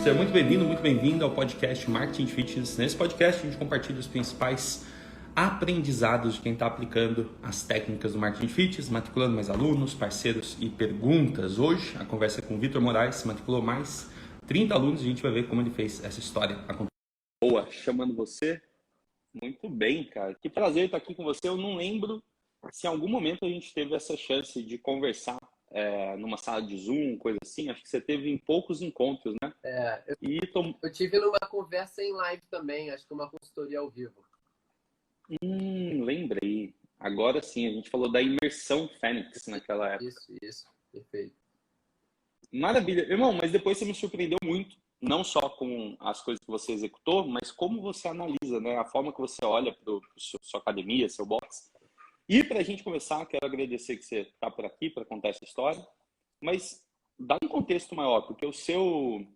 Seja muito bem-vindo, muito bem-vinda ao podcast Marketing Fitness. Nesse podcast a gente compartilha os principais aprendizados de quem está aplicando as técnicas do Marketing Fitness, matriculando mais alunos, parceiros e perguntas. Hoje a conversa é com o Vitor Moraes, matriculou mais 30 alunos e a gente vai ver como ele fez essa história acontecer. Boa, chamando você. Muito bem, cara. Que prazer estar aqui com você. Eu não lembro se em algum momento a gente teve essa chance de conversar numa sala de Zoom, coisa assim. Acho que você teve em poucos encontros, né? Eu tive numa conversa em live também, acho que uma consultoria ao vivo. Lembrei. Agora sim, a gente falou da imersão Fênix naquela época. Isso, perfeito. Maravilha. Irmão, mas depois você me surpreendeu muito, não só com as coisas que você executou, mas como você analisa, né? A forma que você olha para sua academia, seu box. E para a gente começar, quero agradecer que você está por aqui para contar essa história, mas dá um contexto maior, porque o seu...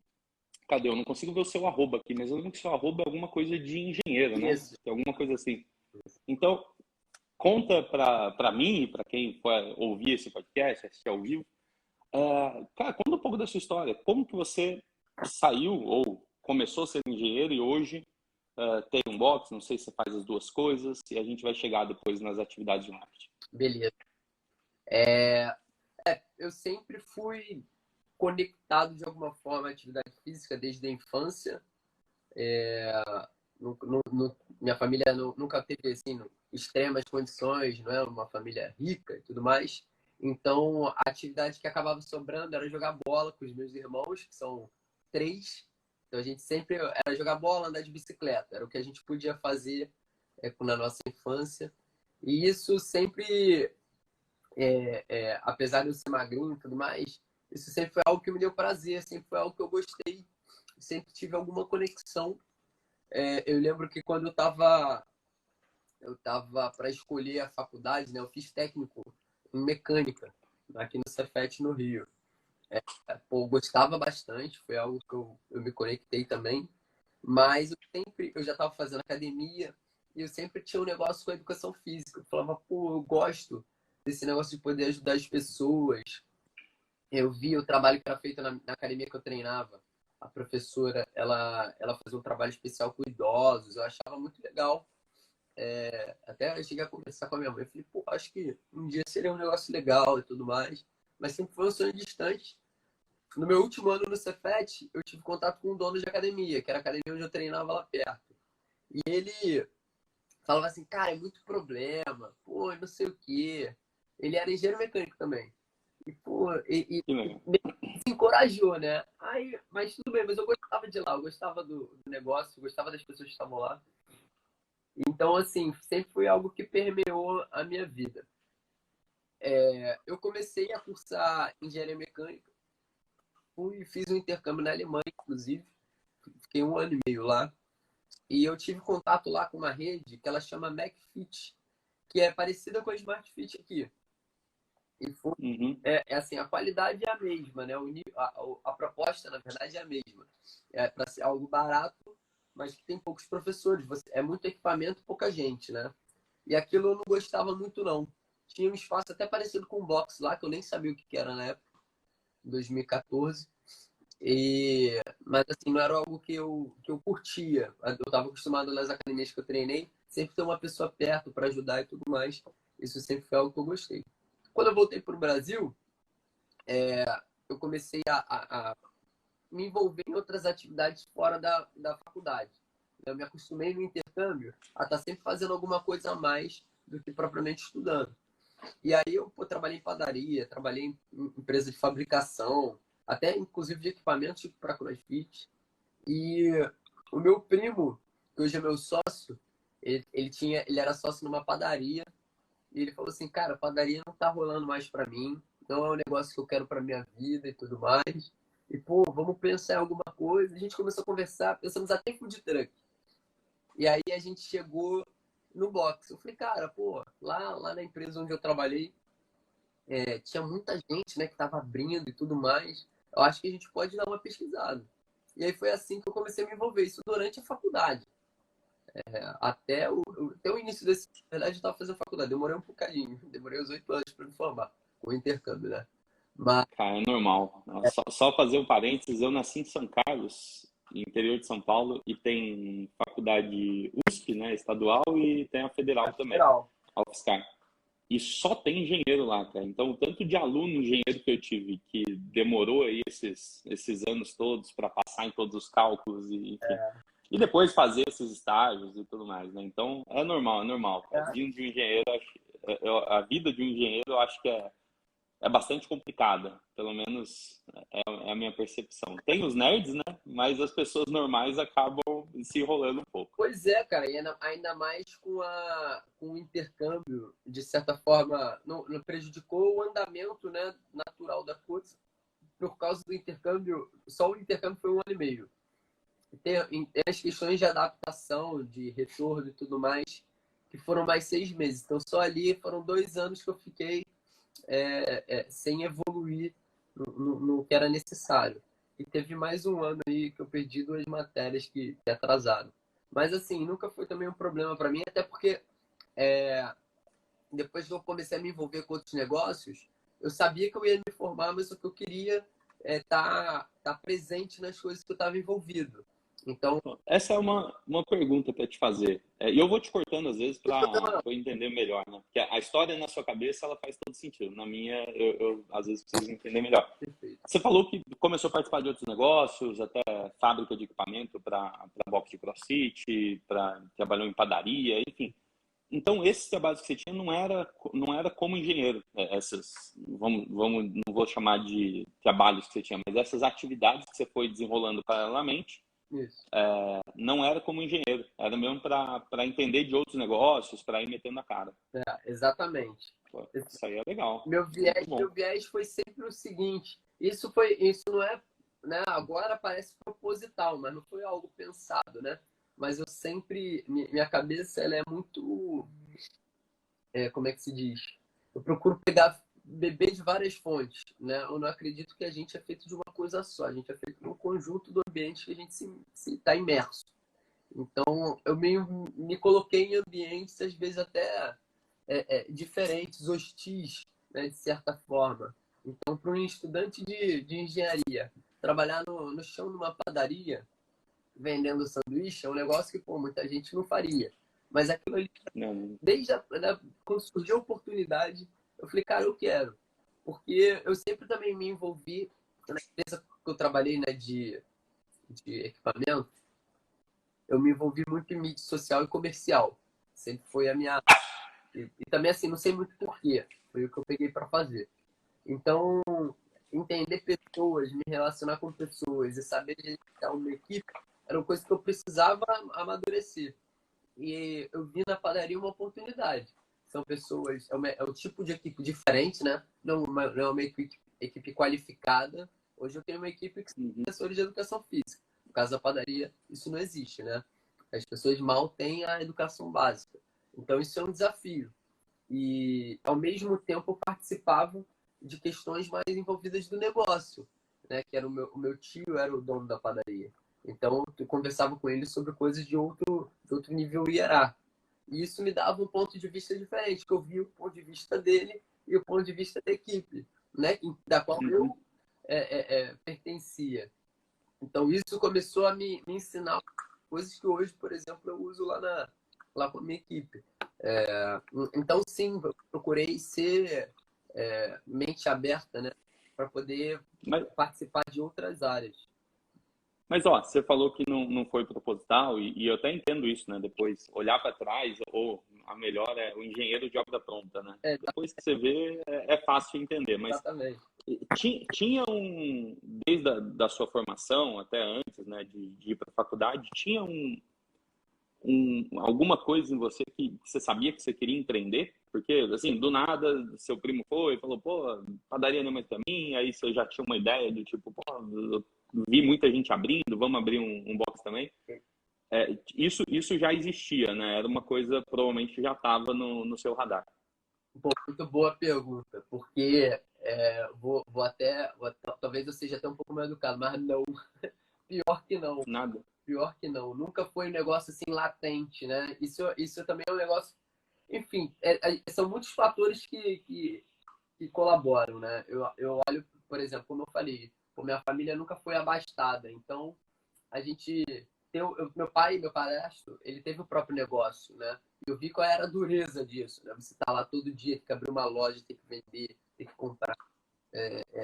Cadê? Eu não consigo ver o seu arroba aqui, mas eu lembro que o seu arroba é alguma coisa de engenheiro, né? Isso. É alguma coisa assim. Então, conta para mim e para quem for ouvir esse podcast, assistir ao vivo, cara, conta um pouco da sua história. Como que você saiu ou começou a ser engenheiro e hoje tem um box, não sei se você faz as duas coisas, e a gente vai chegar depois nas atividades de marketing. Beleza. Eu sempre fui conectado de alguma forma à atividade física desde a infância. Minha família nunca teve assim, extremas condições, não é uma família rica e tudo mais. Então, a atividade que acabava sobrando era jogar bola com os meus irmãos, que são 3. Então, a gente sempre era jogar bola, andar de bicicleta. Era o que a gente podia fazer na nossa infância. E isso sempre, apesar de eu ser magrinho e tudo mais, isso sempre foi algo que me deu prazer, sempre foi algo que eu gostei. Sempre tive alguma conexão. Eu lembro que quando eu tava para escolher a faculdade, né? Eu fiz técnico em mecânica, aqui no Cefet, no Rio. Eu gostava bastante, foi algo que eu me conectei também. Mas eu já estava fazendo academia e eu sempre tinha um negócio com a educação física. Eu falava, eu gosto desse negócio de poder ajudar as pessoas. Eu vi o trabalho que era feito na academia que eu treinava. A professora, ela fazia um trabalho especial com idosos. Eu achava muito legal. Até eu cheguei a conversar com a minha mãe. Eu falei, acho que um dia seria um negócio legal e tudo mais. Mas sempre foi um sonho distante. No meu último ano no Cefet, eu tive contato com um dono de academia, que era a academia onde eu treinava lá perto. E ele falava assim, cara, é muito problema, não sei o quê. Ele era engenheiro mecânico também. E me desencorajou, né? Mas tudo bem, mas eu gostava de lá, eu gostava do negócio, eu gostava das pessoas que estavam lá. Então, assim, sempre foi algo que permeou a minha vida. Eu comecei a cursar engenharia mecânica, fiz um intercâmbio na Alemanha, inclusive, fiquei 1 ano e meio lá, e eu tive contato lá com uma rede que ela chama McFit, que é parecida com a Smart Fit aqui. E assim, a qualidade é a mesma, né? A proposta, na verdade, é a mesma. É para ser algo barato, mas que tem poucos professores. É muito equipamento, pouca gente, né? E aquilo eu não gostava muito, não. Tinha um espaço até parecido com o box lá, que eu nem sabia o que era na época, em 2014. Mas assim, não era algo que eu curtia. Eu estava acostumado nas academias que eu treinei, sempre ter uma pessoa perto para ajudar e tudo mais. Isso sempre foi algo que eu gostei. Quando eu voltei para o Brasil, eu comecei a me envolver em outras atividades fora da faculdade. Eu me acostumei no intercâmbio a estar sempre fazendo alguma coisa a mais do que propriamente estudando. E aí eu trabalhei em padaria, trabalhei em empresa de fabricação, até inclusive de equipamentos tipo para CrossFit. E o meu primo, que hoje é meu sócio, ele era sócio numa padaria. E ele falou assim, cara, padaria não tá rolando mais pra mim, não é um negócio que eu quero pra minha vida e tudo mais. E, vamos pensar em alguma coisa. A gente começou a conversar, pensamos até em food truck. E aí a gente chegou no box. Eu falei, cara, lá na empresa onde eu trabalhei, tinha muita gente, né, que tava abrindo e tudo mais. Eu acho que a gente pode dar uma pesquisada. E aí foi assim que eu comecei a me envolver, isso durante a faculdade. Até o início desse... Na verdade, eu estava fazendo faculdade. Demorei um bocadinho. Demorei uns 8 anos para me formar. Com o intercâmbio, né? Mas Cara, é normal. Só fazer um parênteses, eu nasci em São Carlos, interior de São Paulo, e tem faculdade USP, né, estadual, e tem a federal é também, geral. a UFSCar. E só tem engenheiro lá, cara. Então, o tanto de aluno engenheiro que eu tive, que demorou aí esses anos todos para passar em todos os cálculos, e, enfim. E depois fazer esses estágios e tudo mais, né? Então, é normal, é normal, cara. É, Vindo de um engenheiro, a vida de um engenheiro, eu acho que é bastante complicada, pelo menos é a minha percepção. Tem os nerds, né? Mas as pessoas normais acabam se enrolando um pouco. pois é, cara, e ainda mais com o intercâmbio, de certa forma, não prejudicou o andamento, né, natural da coisa, por causa do intercâmbio, só o intercâmbio foi 1 ano e meio. Tem as questões de adaptação, de retorno e tudo mais, que foram mais 6 meses. Então, só ali foram 2 anos que eu fiquei sem evoluir no que era necessário. E teve mais 1 ano aí que eu perdi 2 matérias que atrasaram. Mas, assim, nunca foi também um problema para mim, até porque depois que eu comecei a me envolver com outros negócios, eu sabia que eu ia me formar, mas o que eu queria tá presente nas coisas que eu estava envolvido. Então, Essa é uma pergunta para te fazer. E eu vou te cortando às vezes para eu entender melhor, né? Porque a história na sua cabeça ela faz todo sentido. Na minha, eu às vezes preciso entender melhor. perfeito. Você falou que começou a participar de outros negócios, até fábrica de equipamento para box de CrossFit, trabalhou em padaria, enfim. Então, esses trabalhos que você tinha não era como engenheiro. Não vou chamar de trabalhos que você tinha, mas essas atividades que você foi desenrolando paralelamente, Isso. não era como engenheiro. Era mesmo para entender de outros negócios, para ir metendo a cara. Exatamente. Pô, isso aí é legal. Meu Muito viés, bom. meu viés foi sempre o seguinte: isso não é, né? Agora parece proposital, mas não foi algo pensado, né? Mas eu sempre, minha cabeça, ela é muito, como é que se diz? Eu procuro beber de várias fontes, né? Eu não acredito que a gente é feito de uma coisa só. A gente é feito de um conjunto do ambiente que a gente se está imerso. Então, eu me coloquei em ambientes, às vezes, até diferentes, hostis, né, de certa forma. Então, para um estudante de engenharia, trabalhar no chão de uma padaria, vendendo sanduíche, é um negócio que, pô, muita gente não faria. Mas aquilo ali, Não, quando surgiu a oportunidade, eu falei, cara, eu quero. Porque eu sempre também me envolvi na empresa que eu trabalhei, né, de equipamento, eu me envolvi muito em mídia social e comercial. Sempre foi a minha. E também, assim, não sei muito porquê. Foi o que eu peguei para fazer. Então, entender pessoas, me relacionar com pessoas e saber gerenciar uma equipe era uma coisa que eu precisava amadurecer. E eu vi na padaria uma oportunidade. São pessoas, é um tipo de equipe diferente, né? Não é uma equipe qualificada. Hoje eu tenho uma equipe que são uhum. professores de educação física. No caso da padaria, isso não existe, né? As pessoas mal têm a educação básica. Então, isso é um desafio. E, ao mesmo tempo, eu participava de questões mais envolvidas do negócio, né? Que era o meu tio era o dono da padaria. Então, eu conversava com ele sobre coisas de outro nível hierárquico. E isso me dava um ponto de vista diferente, que eu via o ponto de vista dele e o ponto de vista da equipe, né? Da qual Uhum. eu pertencia. Então, isso começou a me ensinar coisas que hoje, por exemplo, eu uso lá com a minha equipe. Então, sim, eu procurei ser mente aberta, né? Para poder Mas, participar de outras áreas. Mas, ó, você falou que não foi proposital, e eu até entendo isso, né? Depois, olhar para trás, ou a melhor é o engenheiro de obra pronta, né? Depois que você vê, é fácil de entender. Mas Exatamente. tinha desde da sua formação, até antes, né, de ir para a faculdade, tinha alguma coisa em você que você sabia que você queria empreender? Porque, assim, do nada, seu primo foi e falou, pô, padaria não é mais pra mim, aí você já tinha uma ideia do tipo, pô, eu vi muita gente abrindo, vamos abrir um box também. Isso já existia, né? Era uma coisa, provavelmente, que já estava no seu radar. Pô, muito boa pergunta, porque talvez eu seja até um pouco mais educado, mas não, pior que não. Nada. Pior que não. Nunca foi um negócio assim latente, né? Isso também é um negócio. Enfim, são muitos fatores que colaboram, né? Eu olho por exemplo, como eu falei, minha família nunca foi abastada. Então, a gente... Meu padrasto, ele teve o próprio negócio, né? E eu vi qual era a dureza disso, né? Você tá lá todo dia, tem que abrir uma loja, tem que vender, tem que comprar.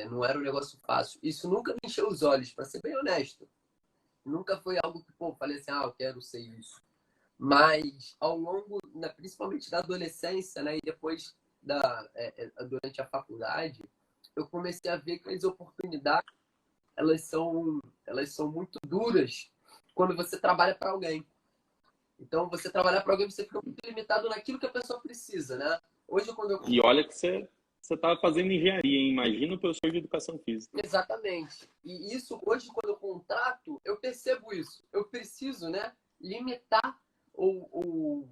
Não era um negócio fácil. Isso nunca me encheu os olhos, para ser bem honesto. Nunca foi algo que, pô, falei assim, eu quero ser isso. Mas ao longo, né, principalmente da adolescência, né, e depois durante a faculdade, eu comecei a ver que as oportunidades elas são muito duras quando você trabalha para alguém. Então, você trabalhar para alguém, você fica muito limitado naquilo que a pessoa precisa, né? Hoje, quando eu... E olha que você estava fazendo engenharia, hein? Imagina o professor de educação física. Exatamente. E isso, hoje, quando eu contrato, eu percebo isso. Eu preciso, né, limitar ou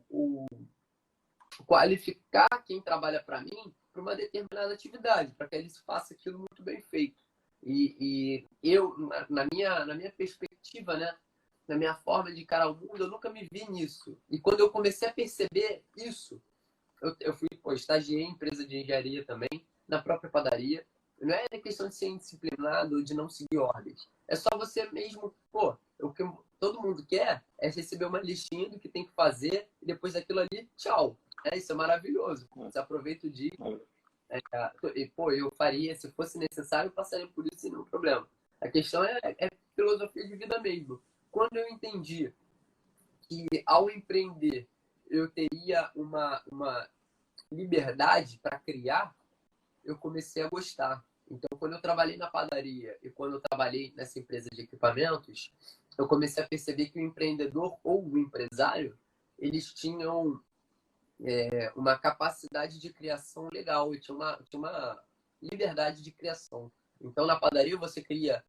qualificar quem trabalha para mim para uma determinada atividade, para que eles façam aquilo muito bem feito. E eu, na minha perspectiva, né, na minha forma de encarar o mundo, eu nunca me vi nisso. E quando eu comecei a perceber isso, eu fui, estagiei em empresa de engenharia também, na própria padaria. Não é questão de ser indisciplinado ou de não seguir ordens. É só você mesmo, o que todo mundo quer é receber uma listinha do que tem que fazer e depois daquilo ali, tchau. Isso é maravilhoso. Você aproveita o dia. Eu faria, se fosse necessário, eu passaria por isso sem nenhum problema. A questão é filosofia de vida mesmo. Quando eu entendi que ao empreender eu teria uma liberdade para criar, eu comecei a gostar. Então, quando eu trabalhei na padaria e quando eu trabalhei nessa empresa de equipamentos, eu comecei a perceber que o empreendedor ou o empresário, eles tinham uma capacidade de criação legal, e tinha uma liberdade de criação. Então, na padaria, você cria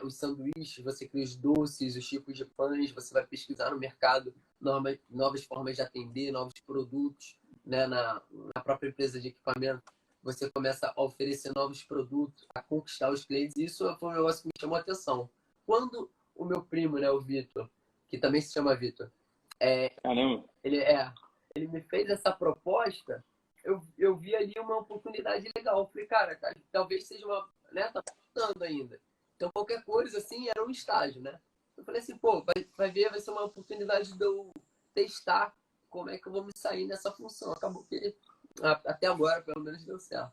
os sanduíches, você cria os doces, os tipos de pães, você vai pesquisar no mercado novas formas de atender, novos produtos, né? Na própria empresa de equipamento, você começa a oferecer novos produtos, a conquistar os clientes. Isso foi um negócio que me chamou a atenção. Quando o meu primo, né, o Vitor, que também se chama Vitor, Caramba! ele me fez essa proposta, eu vi ali uma oportunidade legal. Eu falei, cara, talvez seja uma... né, tá tentando ainda. Então, qualquer coisa, assim, era um estágio, né? Eu falei assim, vai ver, vai ser uma oportunidade de eu testar como é que eu vou me sair nessa função. Acabou que, até agora, pelo menos, deu certo.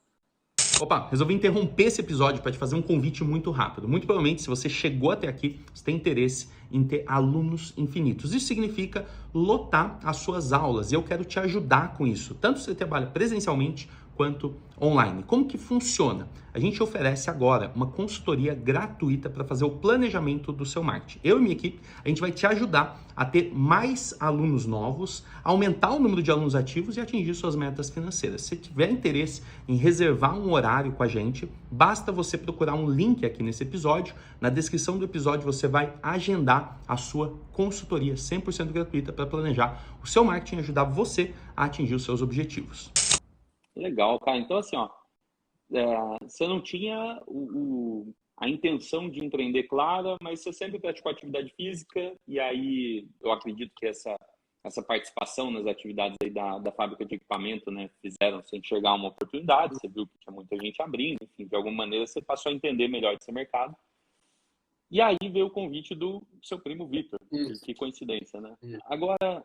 Opa, resolvi interromper esse episódio para te fazer um convite muito rápido. Muito provavelmente, se você chegou até aqui, você tem interesse em ter alunos infinitos. Isso significa lotar as suas aulas e eu quero te ajudar com isso, tanto se você trabalha presencialmente quanto online. Como que funciona? A gente oferece agora uma consultoria gratuita para fazer o planejamento do seu marketing. Eu e minha equipe, a gente vai te ajudar a ter mais alunos novos, aumentar o número de alunos ativos e atingir suas metas financeiras. Se tiver interesse em reservar um horário com a gente, basta você procurar um link aqui nesse episódio. Na descrição do episódio você vai agendar a sua consultoria 100% gratuita para planejar o seu marketing e ajudar você a atingir os seus objetivos. Legal, cara. Então, assim, você não tinha a intenção de empreender clara, mas você sempre praticou atividade física e aí eu acredito que essa participação nas atividades aí da fábrica de equipamento, né, fizeram você enxergar uma oportunidade, você viu que tinha muita gente abrindo, enfim, de alguma maneira você passou a entender melhor desse mercado. E aí veio o convite do seu primo Vitor, que coincidência, né? Isso. Agora,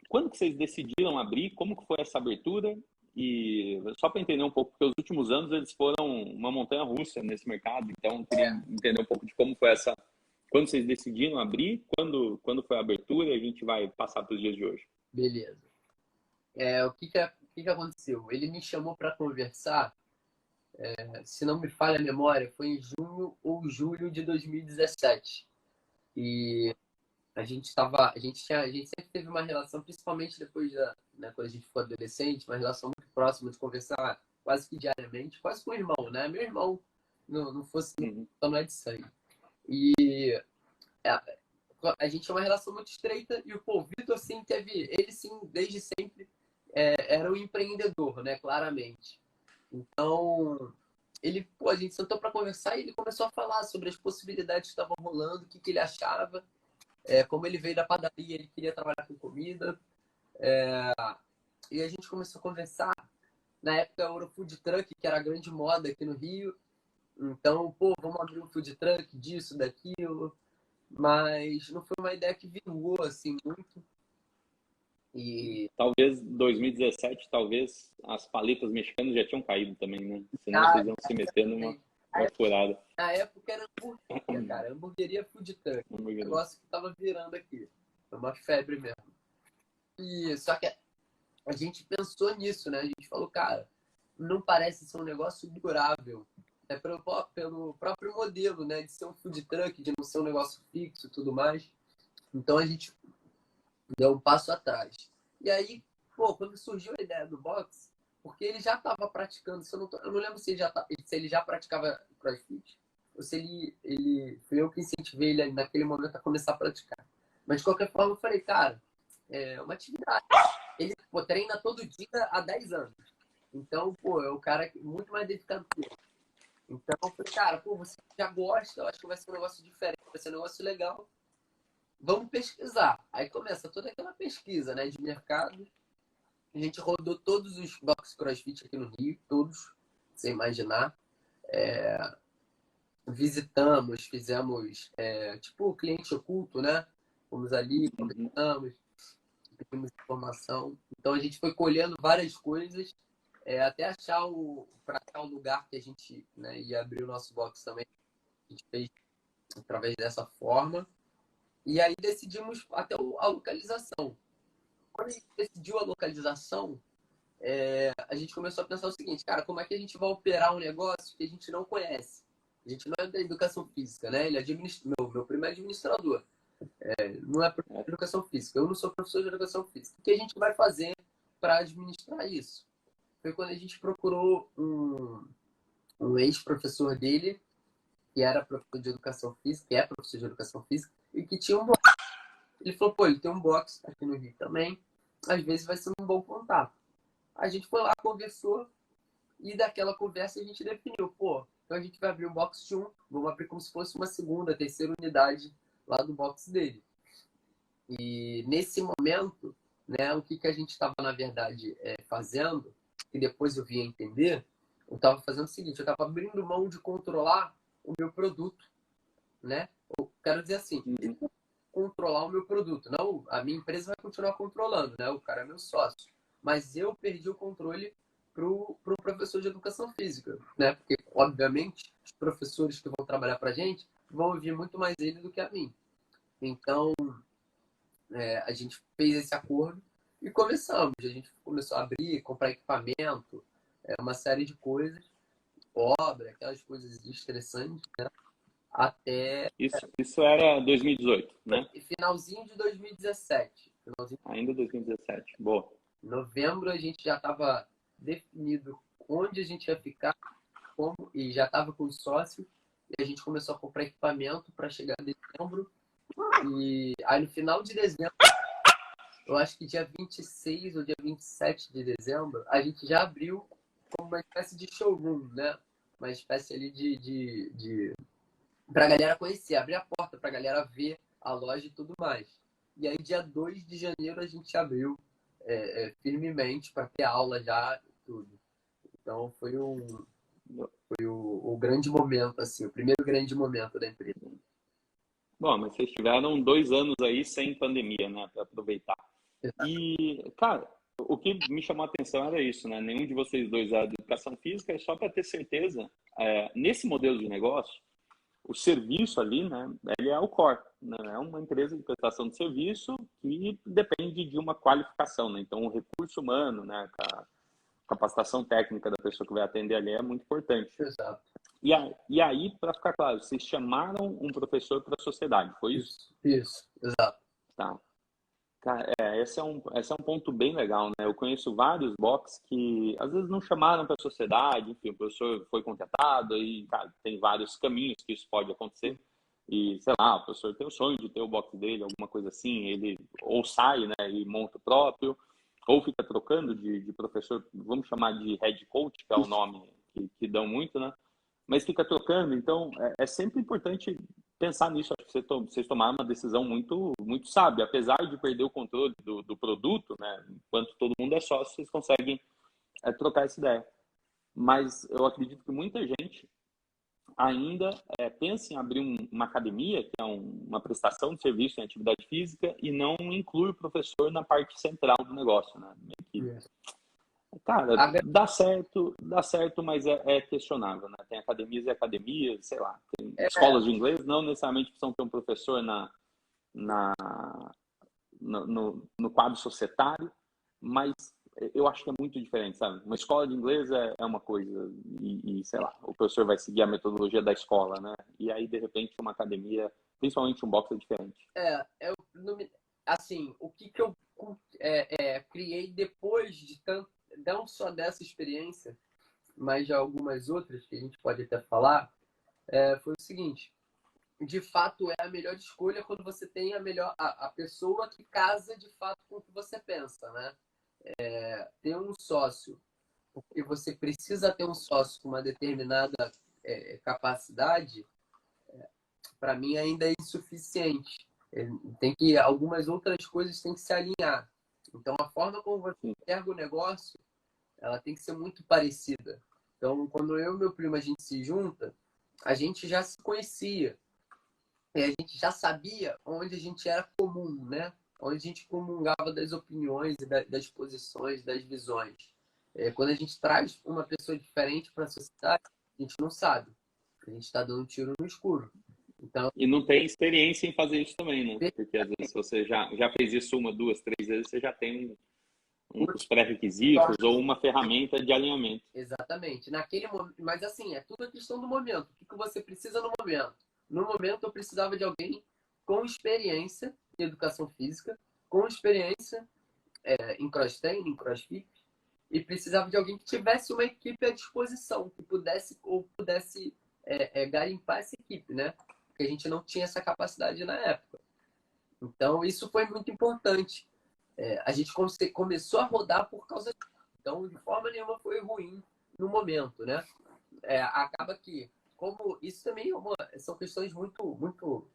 quando que vocês decidiram abrir, como que foi essa abertura? E só para entender um pouco, porque os últimos anos eles foram uma montanha-russa nesse mercado, então eu queria entender um pouco de como foi essa... Quando vocês decidiram abrir, quando foi a abertura, e a gente vai passar para os dias de hoje. Beleza. O que aconteceu? Ele me chamou para conversar, se não me falha a memória, foi em junho ou julho de 2017. E a gente sempre teve uma relação, principalmente depois né, quando a gente ficou adolescente, uma relação muito próxima de conversar quase que diariamente, quase com o irmão, né? Meu irmão não fosse, não é de sangue. E a gente tinha uma relação muito estreita e o Vitor, sim, ele sim, desde sempre, era um empreendedor, né? Claramente. Então, a gente sentou para conversar e ele começou a falar sobre as possibilidades que estavam rolando, o que ele achava. Como ele veio da padaria, ele queria trabalhar com comida. E a gente começou a conversar. Na época, era o food truck, que era a grande moda aqui no Rio. Então, pô, vamos abrir um food truck disso, daquilo. Mas não foi uma ideia que vingou, assim, muito. E, Talvez 2017, talvez as paletas mexicanas já tinham caído também, né? Senão ah, vocês iam se meter numa na furada. na época era hamburgueria, cara. Hamburgueria food truck. Um negócio que tava virando aqui. Foi uma febre mesmo. E, só que a gente pensou nisso, né? A gente falou, cara, não parece ser um negócio durável. É pelo próprio modelo, né? De ser um food truck, de não ser um negócio fixo e tudo mais. Então a gente deu um passo atrás. E aí, pô, quando surgiu a ideia do box, porque ele já estava praticando, se eu não lembro se se ele já praticava CrossFit, ou se foi eu que incentivei ele naquele momento a começar a praticar. Mas de qualquer forma, eu falei, cara, é uma atividade. Ele, pô, treina todo dia há 10 anos. Então, pô, é o cara muito mais dedicado que eu. Então, eu falei, cara, pô, você já gosta, eu acho que vai ser um negócio diferente, vai ser um negócio legal. Vamos pesquisar. Aí começa toda aquela pesquisa, né, de mercado. A gente rodou todos os box CrossFit aqui no Rio, todos, sem imaginar. Visitamos, fizemos, tipo, cliente oculto, né? Fomos ali, conversamos, pedimos informação. Então a gente foi colhendo várias coisas, até achar para achar o lugar que a gente, né, ia abrir o nosso box também. A gente fez através dessa forma. E aí decidimos até a localização. Quando a gente decidiu a localização, a gente começou a pensar o seguinte, cara, como é que a gente vai operar um negócio que a gente não conhece? A gente não é da educação física, né? Meu primo é administrador, não é professor de educação física. Eu não sou professor de educação física. O que a gente vai fazer para administrar isso? Foi quando a gente procurou um ex-professor dele, que era professor de educação física, que é professor de educação física, e que tinha um box. Ele falou, pô, ele tem um box aqui no Rio também, às vezes vai ser um bom contato. A gente foi lá, conversou, e daquela conversa a gente definiu, pô, então a gente vai abrir um box de vamos abrir como se fosse uma segunda, terceira unidade lá do box dele. E nesse momento, né, o que a gente estava, na verdade, fazendo, que depois eu vim a entender, eu estava fazendo o seguinte, eu estava abrindo mão de controlar o meu produto, né? Eu quero dizer assim, controlar o meu produto. Não, a minha empresa vai continuar controlando, né? O cara é meu sócio. Mas eu perdi o controle pro professor de educação física, né? Porque, obviamente, os professores que vão trabalhar pra gente vão ouvir muito mais ele do que a mim. Então, a gente fez esse acordo e começamos. A gente começou a abrir, comprar equipamento, uma série de coisas, obra, aquelas coisas estressantes, né? Até Isso era 2018, né? finalzinho de 2017. Ainda 2017. Boa. Em novembro a gente já estava definido onde a gente ia ficar, como, e já estava com sócio, e a gente começou a comprar equipamento para chegar em dezembro. E aí no final de dezembro, eu acho que dia 26 ou dia 27 de dezembro, a gente já abriu como uma espécie de showroom, né? Uma espécie ali de para a galera conhecer, abrir a porta para a galera ver a loja e tudo mais. E aí dia 2 de janeiro a gente abriu firmemente para ter aula já e tudo. Então foi o grande momento, assim, o primeiro grande momento da empresa. Bom, mas vocês tiveram 2 anos aí sem pandemia, né? Para aproveitar. E, cara, o que me chamou a atenção era isso, né? Nenhum de vocês dois é de educação física, e só para ter certeza, nesse modelo de negócio, o serviço ali, né? Ele é o core, né? É uma empresa de prestação de serviço que depende de uma qualificação, né? Então, o recurso humano, né? A capacitação técnica da pessoa que vai atender ali é muito importante. Exato. E aí, para ficar claro, vocês chamaram um professor para a sociedade, foi isso? Isso, exato. Tá. Cara, esse é um ponto bem legal, né? Eu conheço vários box que às vezes não chamaram para a sociedade, enfim, o professor foi contratado e, cara, tem vários caminhos que isso pode acontecer. E, sei lá, o professor tem o sonho de ter o box dele, alguma coisa assim, ele ou sai, né, e monta o próprio, ou fica trocando de professor, vamos chamar de head coach, que é o nome que dão muito, né? Mas fica trocando, então é sempre importante pensar nisso. Acho que vocês tomaram uma decisão muito, muito sábia, apesar de perder o controle do produto, né? Enquanto todo mundo é sócio, vocês conseguem trocar essa ideia. Mas eu acredito que muita gente ainda pensa em abrir uma academia, que é uma prestação de serviço em atividade física, e não inclui o professor na parte central do negócio, né? Cara, dá certo, mas é questionável, né? Tem academias e academias, sei lá, tem escolas de inglês, não necessariamente precisam ter um professor no quadro societário, mas eu acho que é muito diferente, sabe? Uma escola de inglês é uma coisa e, sei lá, o professor vai seguir a metodologia da escola, né? E aí, de repente, uma academia, principalmente um box, é diferente. Assim, o que eu criei depois de tanto, não só dessa experiência, mas de algumas outras que a gente pode até falar, foi o seguinte: de fato é a melhor escolha quando você tem a pessoa que casa de fato com o que você pensa, né? Ter um sócio, porque você precisa ter um sócio com uma determinada capacidade, para mim ainda é insuficiente. Algumas outras coisas têm que se alinhar. Então a forma como você enxerga o negócio, ela tem que ser muito parecida. Então, quando eu e meu primo a gente se junta, a gente já se conhecia. E a gente já sabia onde a gente era comum, né? Onde a gente comungava das opiniões, das posições, das visões. Quando a gente traz uma pessoa diferente para a sociedade, a gente não sabe. A gente está dando um tiro no escuro. Então, e não tem experiência em fazer isso também, né? Porque às vezes você já fez isso 1, 2, 3 vezes, você já tem os pré-requisitos ou uma ferramenta de alinhamento. Exatamente. Naquele momento, mas assim, é tudo a questão do momento. O que você precisa no momento? No momento, eu precisava de alguém com experiência em educação física, com experiência em cross-training, em crossfit, e precisava de alguém que tivesse uma equipe à disposição, que pudesse garimpar essa equipe, né? Porque a gente não tinha essa capacidade na época. Então, isso foi muito importante. A gente começou a rodar por causa disso. Então, de forma nenhuma foi ruim no momento, né? Acaba que, como isso também são questões muito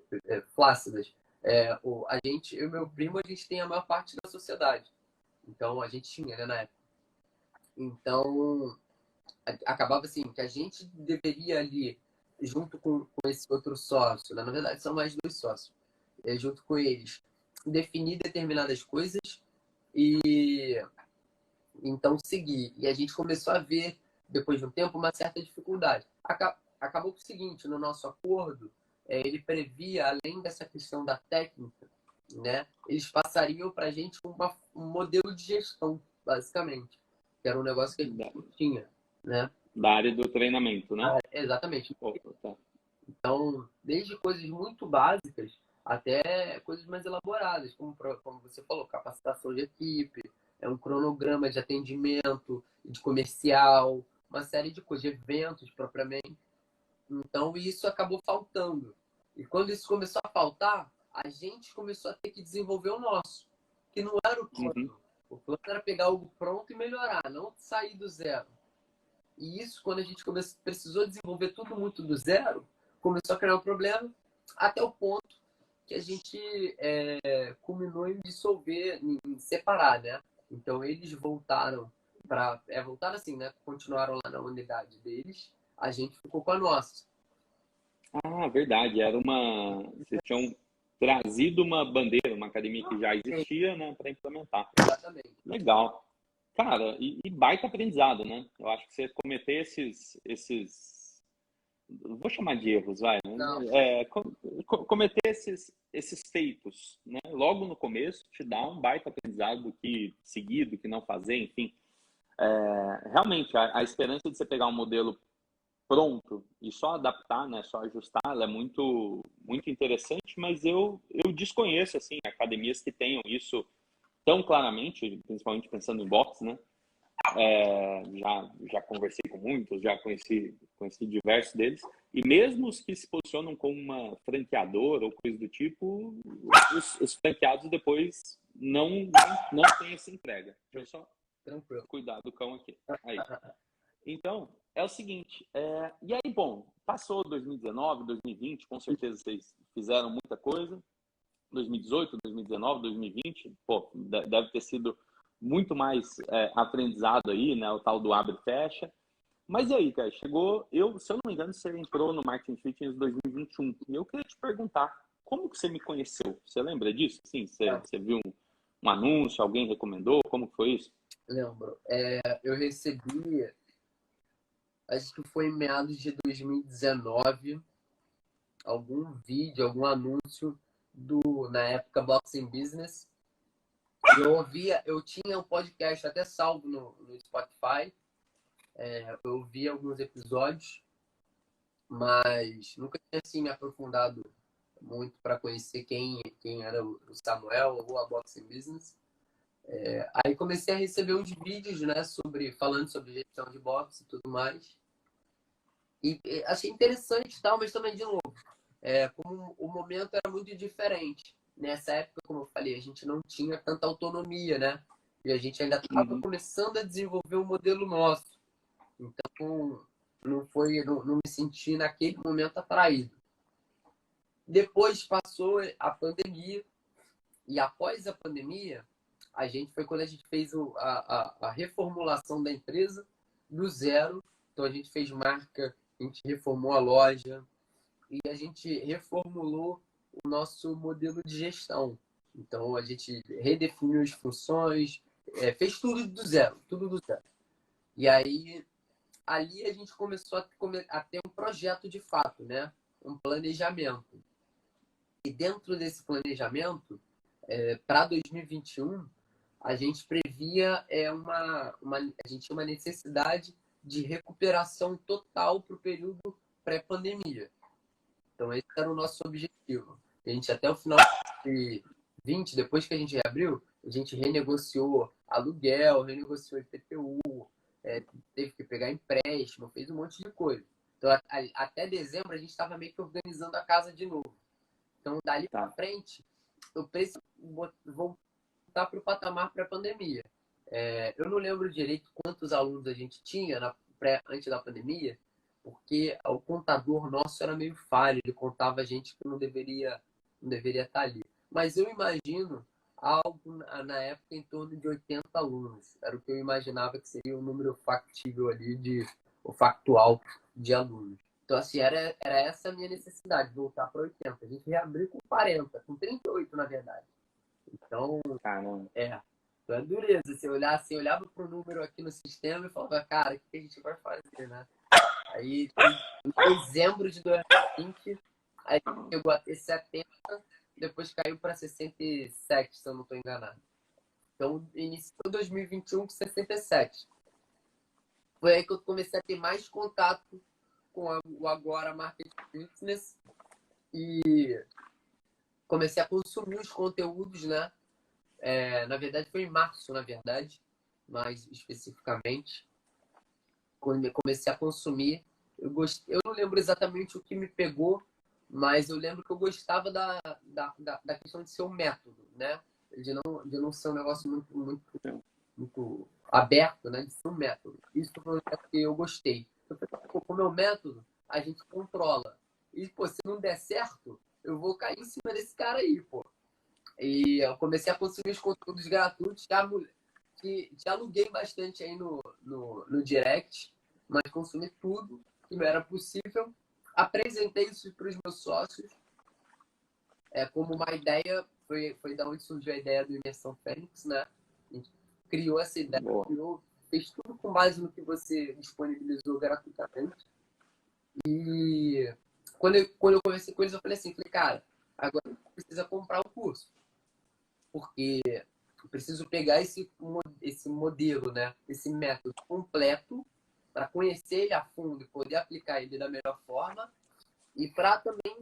flácidas. Eu e meu primo, a gente tem a maior parte da sociedade. Então, a gente tinha, né, na época. Então, acabava assim, que a gente deveria ali, junto com esse outro sócio, né? Na verdade, são mais 2 sócios, junto com eles, definir determinadas coisas e então seguir. E a gente começou a ver, depois de um tempo, uma certa dificuldade. Acabou com o seguinte: no nosso acordo, ele previa, além dessa questão da técnica, né, eles passariam para a gente um modelo de gestão, basicamente, que era um negócio que a gente não tinha, né? Da área do treinamento, né? Exatamente. Opa, tá. Então, desde coisas muito básicas até coisas mais elaboradas, como você falou, capacitação de equipe, um cronograma de atendimento, de comercial, uma série de coisas, de eventos propriamente. Então, isso acabou faltando. E quando isso começou a faltar, a gente começou a ter que desenvolver o nosso, que não era o plano. Uhum. O plano era pegar algo pronto e melhorar, não sair do zero. E isso, quando a gente precisou desenvolver tudo muito do zero, começou a criar um problema, até o ponto que a gente culminou em dissolver, em separar, né? Então, eles voltaram voltaram assim, né? Continuaram lá na unidade deles, a gente ficou com a nossa. Ah, verdade. Vocês tinham trazido uma bandeira, uma academia que já existia, né, para implementar. Exatamente. Legal. Cara, e baita aprendizado, né? Eu acho que você cometer vou chamar de erros, vai, né? Cometer esses feitos, né? Logo no começo te dá um baita aprendizado do que seguir, do que não fazer, enfim. Realmente, a esperança de você pegar um modelo pronto e só adaptar, né, só ajustar, ela é muito, muito interessante, mas eu desconheço, assim, academias que tenham isso tão claramente, principalmente pensando em boxe, né? Já conversei com muitos, já conheci diversos deles, e mesmo os que se posicionam como uma franqueadora ou coisa do tipo, os franqueados depois não têm essa entrega. Deixa eu só cuidar do cão aqui. Aí. Então, é o seguinte, e aí, bom, passou 2019, 2020, com certeza vocês fizeram muita coisa, 2018, 2019, 2020, pô, deve ter sido muito mais aprendizado aí, né, o tal do abre e fecha, Mas e aí, cara, chegou, se eu não me engano, você entrou no Marketing Fitness em 2021. E eu queria te perguntar, como que você me conheceu? Você lembra disso? Sim, você viu um anúncio, alguém recomendou? Como que foi isso? Lembro. Eu recebi, acho que foi em meados de 2019, algum vídeo, algum anúncio na época, Boxing Business. Eu tinha um podcast até salvo no Spotify. Eu ouvi alguns episódios, mas nunca tinha assim, me aprofundado muito para conhecer quem era o Samuel ou a Boxing Business. Aí comecei a receber uns vídeos, né, falando sobre gestão de boxe e tudo mais. E achei interessante e tal, mas também, de novo, como o momento era muito diferente. Nessa época, como eu falei, a gente não tinha tanta autonomia, né? E a gente ainda estava começando a desenvolver um modelo nosso. Então, não me senti naquele momento atraído. Depois passou a pandemia, e após a pandemia, foi quando a gente fez a reformulação da empresa do zero. Então, a gente fez marca, a gente reformou a loja e a gente reformulou o nosso modelo de gestão. Então, a gente redefiniu as funções, fez tudo do zero, tudo do zero. E aí, ali a gente começou a ter um projeto de fato, né? Um planejamento. E dentro desse planejamento, para 2021, a gente previa a gente tinha uma necessidade de recuperação total para o período pré-pandemia. Então, esse era o nosso objetivo. A gente, até o final de 2020, depois que a gente reabriu, a gente renegociou aluguel, renegociou IPTU, teve que pegar empréstimo, fez um monte de coisa. Então, até dezembro, a gente estava meio que organizando a casa de novo. Então, dali para frente, eu preciso voltar para o patamar pré-pandemia. Eu não lembro direito quantos alunos a gente tinha antes da pandemia, porque o contador nosso era meio falho, ele contava a gente que não deveria estar ali. Mas eu imagino algo na época em torno de 80 alunos. Era o que eu imaginava que seria o número factível ali, o factual de alunos. Então, assim, era essa a minha necessidade, voltar para 80. A gente reabriu com 40, com 38, na verdade. Então, Caramba. então é dureza. Você olhava para o número aqui no sistema e falava, cara, o que a gente vai fazer, né? Aí, em dezembro de 2020, aí chegou a ter 70, depois caiu para 67, se eu não estou enganado. Então, iniciou 2021 com 67. Foi aí que eu comecei a ter mais contato com o agora Marketing Fitness e comecei a consumir os conteúdos, né? Na verdade, foi em março, mais especificamente. Quando eu comecei a consumir, eu não lembro exatamente o que me pegou, mas eu lembro que eu gostava da questão de ser um método, né? De não ser um negócio muito aberto, né? De ser um método. Isso foi o que eu gostei. Eu falei, com o meu método, a gente controla. E, pô, se não der certo, eu vou cair em cima desse cara aí, pô. E eu comecei a consumir os conteúdos gratuitos, te aluguei bastante aí no direct, mas consumi tudo que era possível. Apresentei isso para os meus sócios como uma ideia, foi da onde surgiu a ideia do Imersão Fênix, né? A gente criou essa ideia, fez tudo com base no que você disponibilizou gratuitamente. E quando eu conversei com eles, eu falei assim, cara, agora precisa comprar o curso. Porque eu preciso pegar esse modelo, né? Esse método completo para conhecer ele a fundo e poder aplicar ele da melhor forma e para também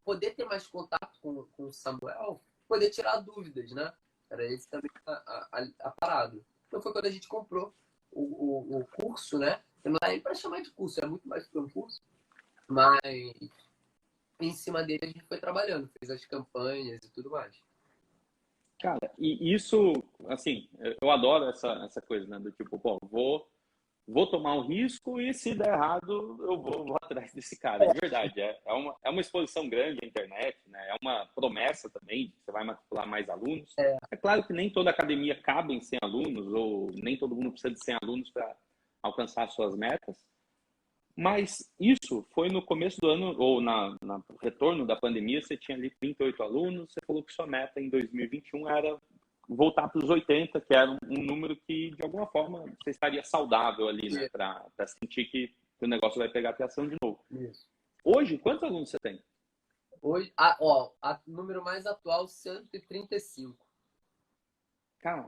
poder ter mais contato com o Samuel, poder tirar dúvidas, né? Era esse também a parada. Então foi quando a gente comprou o curso, né? Não dá nem para chamar de curso, é muito mais que um curso, mas em cima dele a gente foi trabalhando, fez as campanhas e tudo mais. Cara, e isso, assim, eu adoro essa coisa, né? Do tipo, pô, vou tomar um risco e se der errado, eu vou atrás desse cara. De verdade, é uma exposição grande à internet, né? É uma promessa também, você vai matricular mais alunos. É claro que nem toda academia cabe em 100 alunos, ou nem todo mundo precisa de 100 alunos alcançar suas metas. Mas isso foi no começo do ano, ou no retorno da pandemia, você tinha ali 38 alunos, você falou que sua meta em 2021 era voltar para os 80, que era um número que, de alguma forma, você estaria saudável ali, né? Para sentir que o negócio vai pegar atração de novo. Isso. Hoje, quantos alunos você tem? Hoje, número mais atual, 135. Cara,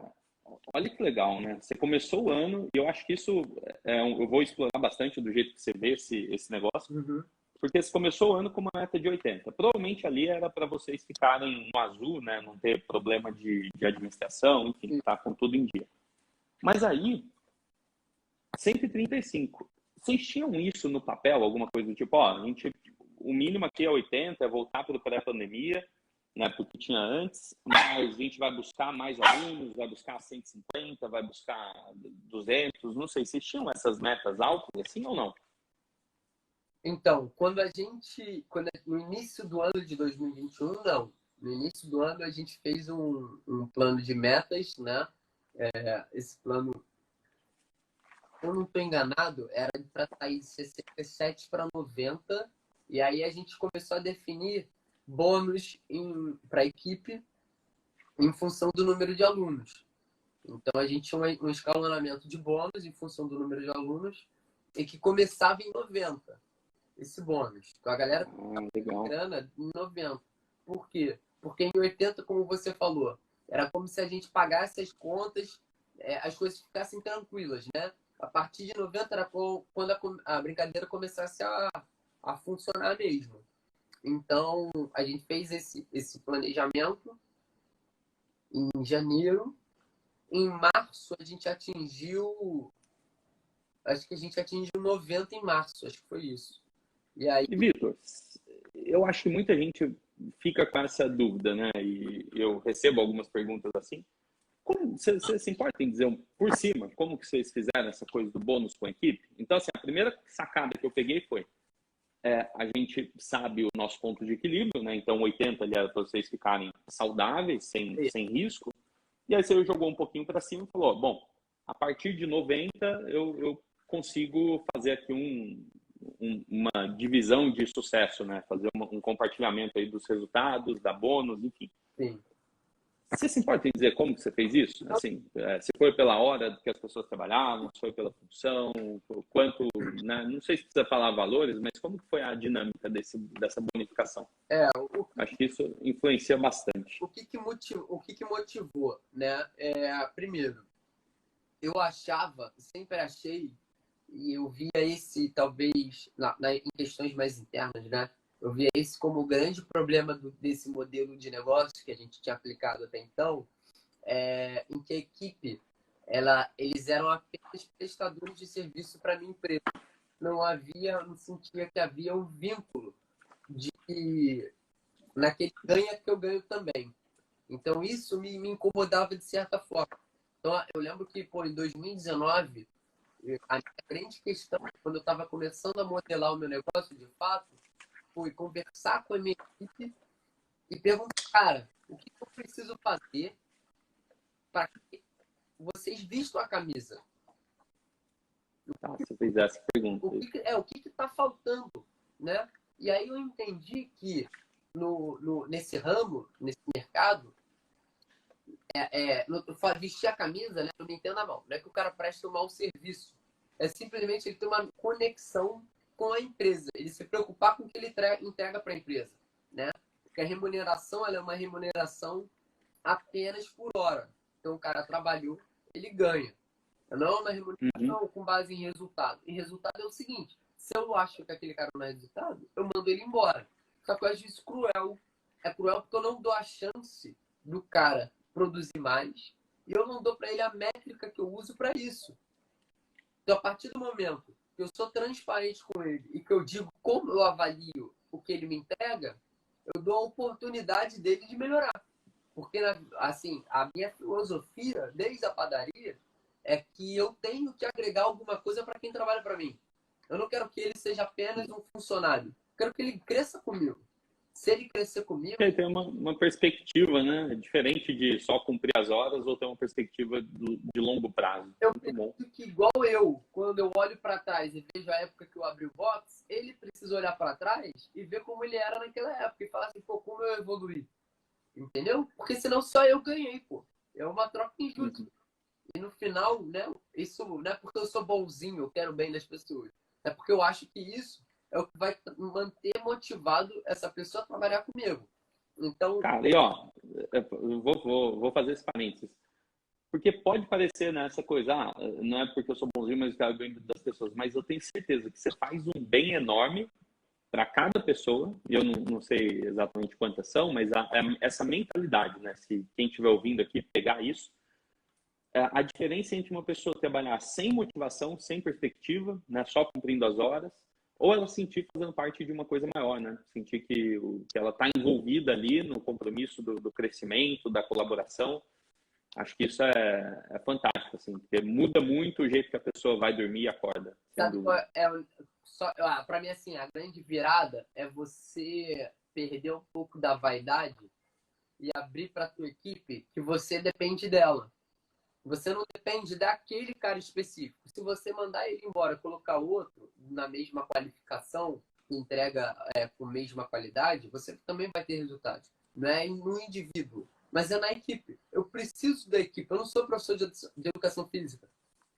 olha que legal, né? Você começou o ano, e eu acho que isso, eu vou explorar bastante do jeito que você vê esse negócio, Uhum. porque você começou o ano com uma meta de 80. Provavelmente ali era para vocês ficarem no azul, né? Não ter problema de administração, enfim, tá com tudo em dia. Mas aí, 135. Vocês tinham isso no papel, alguma coisa do tipo, ó, o mínimo aqui é 80, é voltar para o pré-pandemia, né, porque tinha antes, mas a gente vai buscar mais alunos, vai buscar 150, vai buscar 200, não sei, vocês tinham essas metas altas assim ou não? Então, no início do ano de 2021, não. No início do ano a gente fez um plano de metas, né? Esse plano, se eu não estou enganado, era para sair de 67 para 90, e aí a gente começou a definir bônus para a equipe em função do número de alunos. Então a gente tinha um escalonamento de bônus em função do número de alunos e que começava em 90, esse bônus. Então a galera legal. grana em 90. Por quê? Porque em 80, como você falou, era como se a gente pagasse as contas, as coisas ficassem tranquilas, né? A partir de 90 era quando a brincadeira começasse a funcionar mesmo. Então, a gente fez esse planejamento em janeiro. Em março, a gente atingiu... Acho que a gente atingiu 90 em março. Acho que foi isso. E aí... E, Vitor, eu acho que muita gente fica com essa dúvida, né? E eu recebo algumas perguntas assim. Você se importa em dizer por cima como que vocês fizeram essa coisa do bônus com a equipe? Então, assim, a primeira sacada que eu peguei foi a gente sabe o nosso ponto de equilíbrio, né? Então, 80 ali era para vocês ficarem saudáveis, sem risco. E aí você jogou um pouquinho para cima e falou, bom, a partir de 90 eu consigo fazer aqui uma divisão de sucesso, né? Fazer um compartilhamento aí dos resultados, da bônus, enfim. Sim. Você se importa em dizer como que você fez isso? Assim, se foi pela hora que as pessoas trabalhavam, se foi pela função, quanto, né? Não sei se precisa falar valores, mas como que foi a dinâmica dessa bonificação? Acho que isso influencia bastante. O que motivou, né? Primeiro, eu sempre achei, e eu via esse, talvez, em questões mais internas, né? Eu via esse como o grande problema desse modelo de negócio que a gente tinha aplicado até então, em que a equipe, eles eram apenas prestadores de serviço para a minha empresa. Não sentia que havia um vínculo naquele ganha que eu ganho também. Então, isso me incomodava de certa forma. Então, eu lembro que, em 2019, a minha grande questão, quando eu estava começando a modelar o meu negócio, de fato, foi conversar com a minha equipe e perguntar, cara, o que eu preciso fazer para que vocês vistam a camisa? Você fez essa pergunta. O que está faltando, né? E aí eu entendi que nesse ramo, nesse mercado, vestir a camisa, né? Eu me entendo na mão. Não é que o cara presta um mau serviço. É simplesmente ele ter uma conexão com a empresa. Ele se preocupar com o que ele entrega para a empresa, né? Porque a remuneração, ela é uma remuneração apenas por hora. Então, o cara trabalhou, ele ganha. Não é uma remuneração com base em resultado. E resultado é o seguinte, se eu acho que aquele cara não é resultado, eu mando ele embora. Só que eu acho isso cruel. É cruel porque eu não dou a chance do cara produzir mais e eu não dou para ele a métrica que eu uso para isso. Então, a partir do momento que eu sou transparente com ele e que eu digo como eu avalio o que ele me entrega, eu dou a oportunidade dele de melhorar. Porque, assim, a minha filosofia, desde a padaria, é que eu tenho que agregar alguma coisa para quem trabalha para mim. Eu não quero que ele seja apenas um funcionário. Eu quero que ele cresça comigo. Se ele crescer comigo... Porque tem uma perspectiva, né? Diferente de só cumprir as horas ou ter uma perspectiva de longo prazo. Eu Muito bom. penso que igual eu, quando eu olho para trás e vejo a época que eu abri o box, ele precisa olhar para trás e ver como ele era naquela época e falar assim, pô, como eu evoluí. Entendeu? Porque senão só eu ganhei, pô. É uma troca injusta. E no final, né, isso não é porque eu sou bonzinho, eu quero o bem das pessoas. É porque eu acho que isso é o que vai manter motivado essa pessoa a trabalhar comigo. Então, Cara, e ó, eu vou fazer esse parênteses. Porque pode parecer nessa coisa, não é porque eu sou bonzinho, mas eu quero o bem das pessoas. Mas eu tenho certeza que você faz um bem enorme para cada pessoa. E eu não sei exatamente quantas são, mas essa mentalidade, né? Se quem estiver ouvindo aqui pegar isso, a diferença entre uma pessoa trabalhar sem motivação, sem perspectiva, né, só cumprindo as horas, ou ela sentir fazendo parte de uma coisa maior, né? Sentir que ela está envolvida ali no compromisso do crescimento, da colaboração. Acho que isso é fantástico, assim, porque muda muito o jeito que a pessoa vai dormir e acorda. sabe qual para mim, assim, a grande virada é você perder um pouco da vaidade e abrir para tua equipe que você depende dela. Você não depende daquele cara específico. Se você mandar ele embora, colocar outro na mesma qualificação, que entrega com a mesma qualidade, você também vai ter resultados. Não é no indivíduo, mas é na equipe. Eu preciso da equipe. Eu não sou professor de educação física.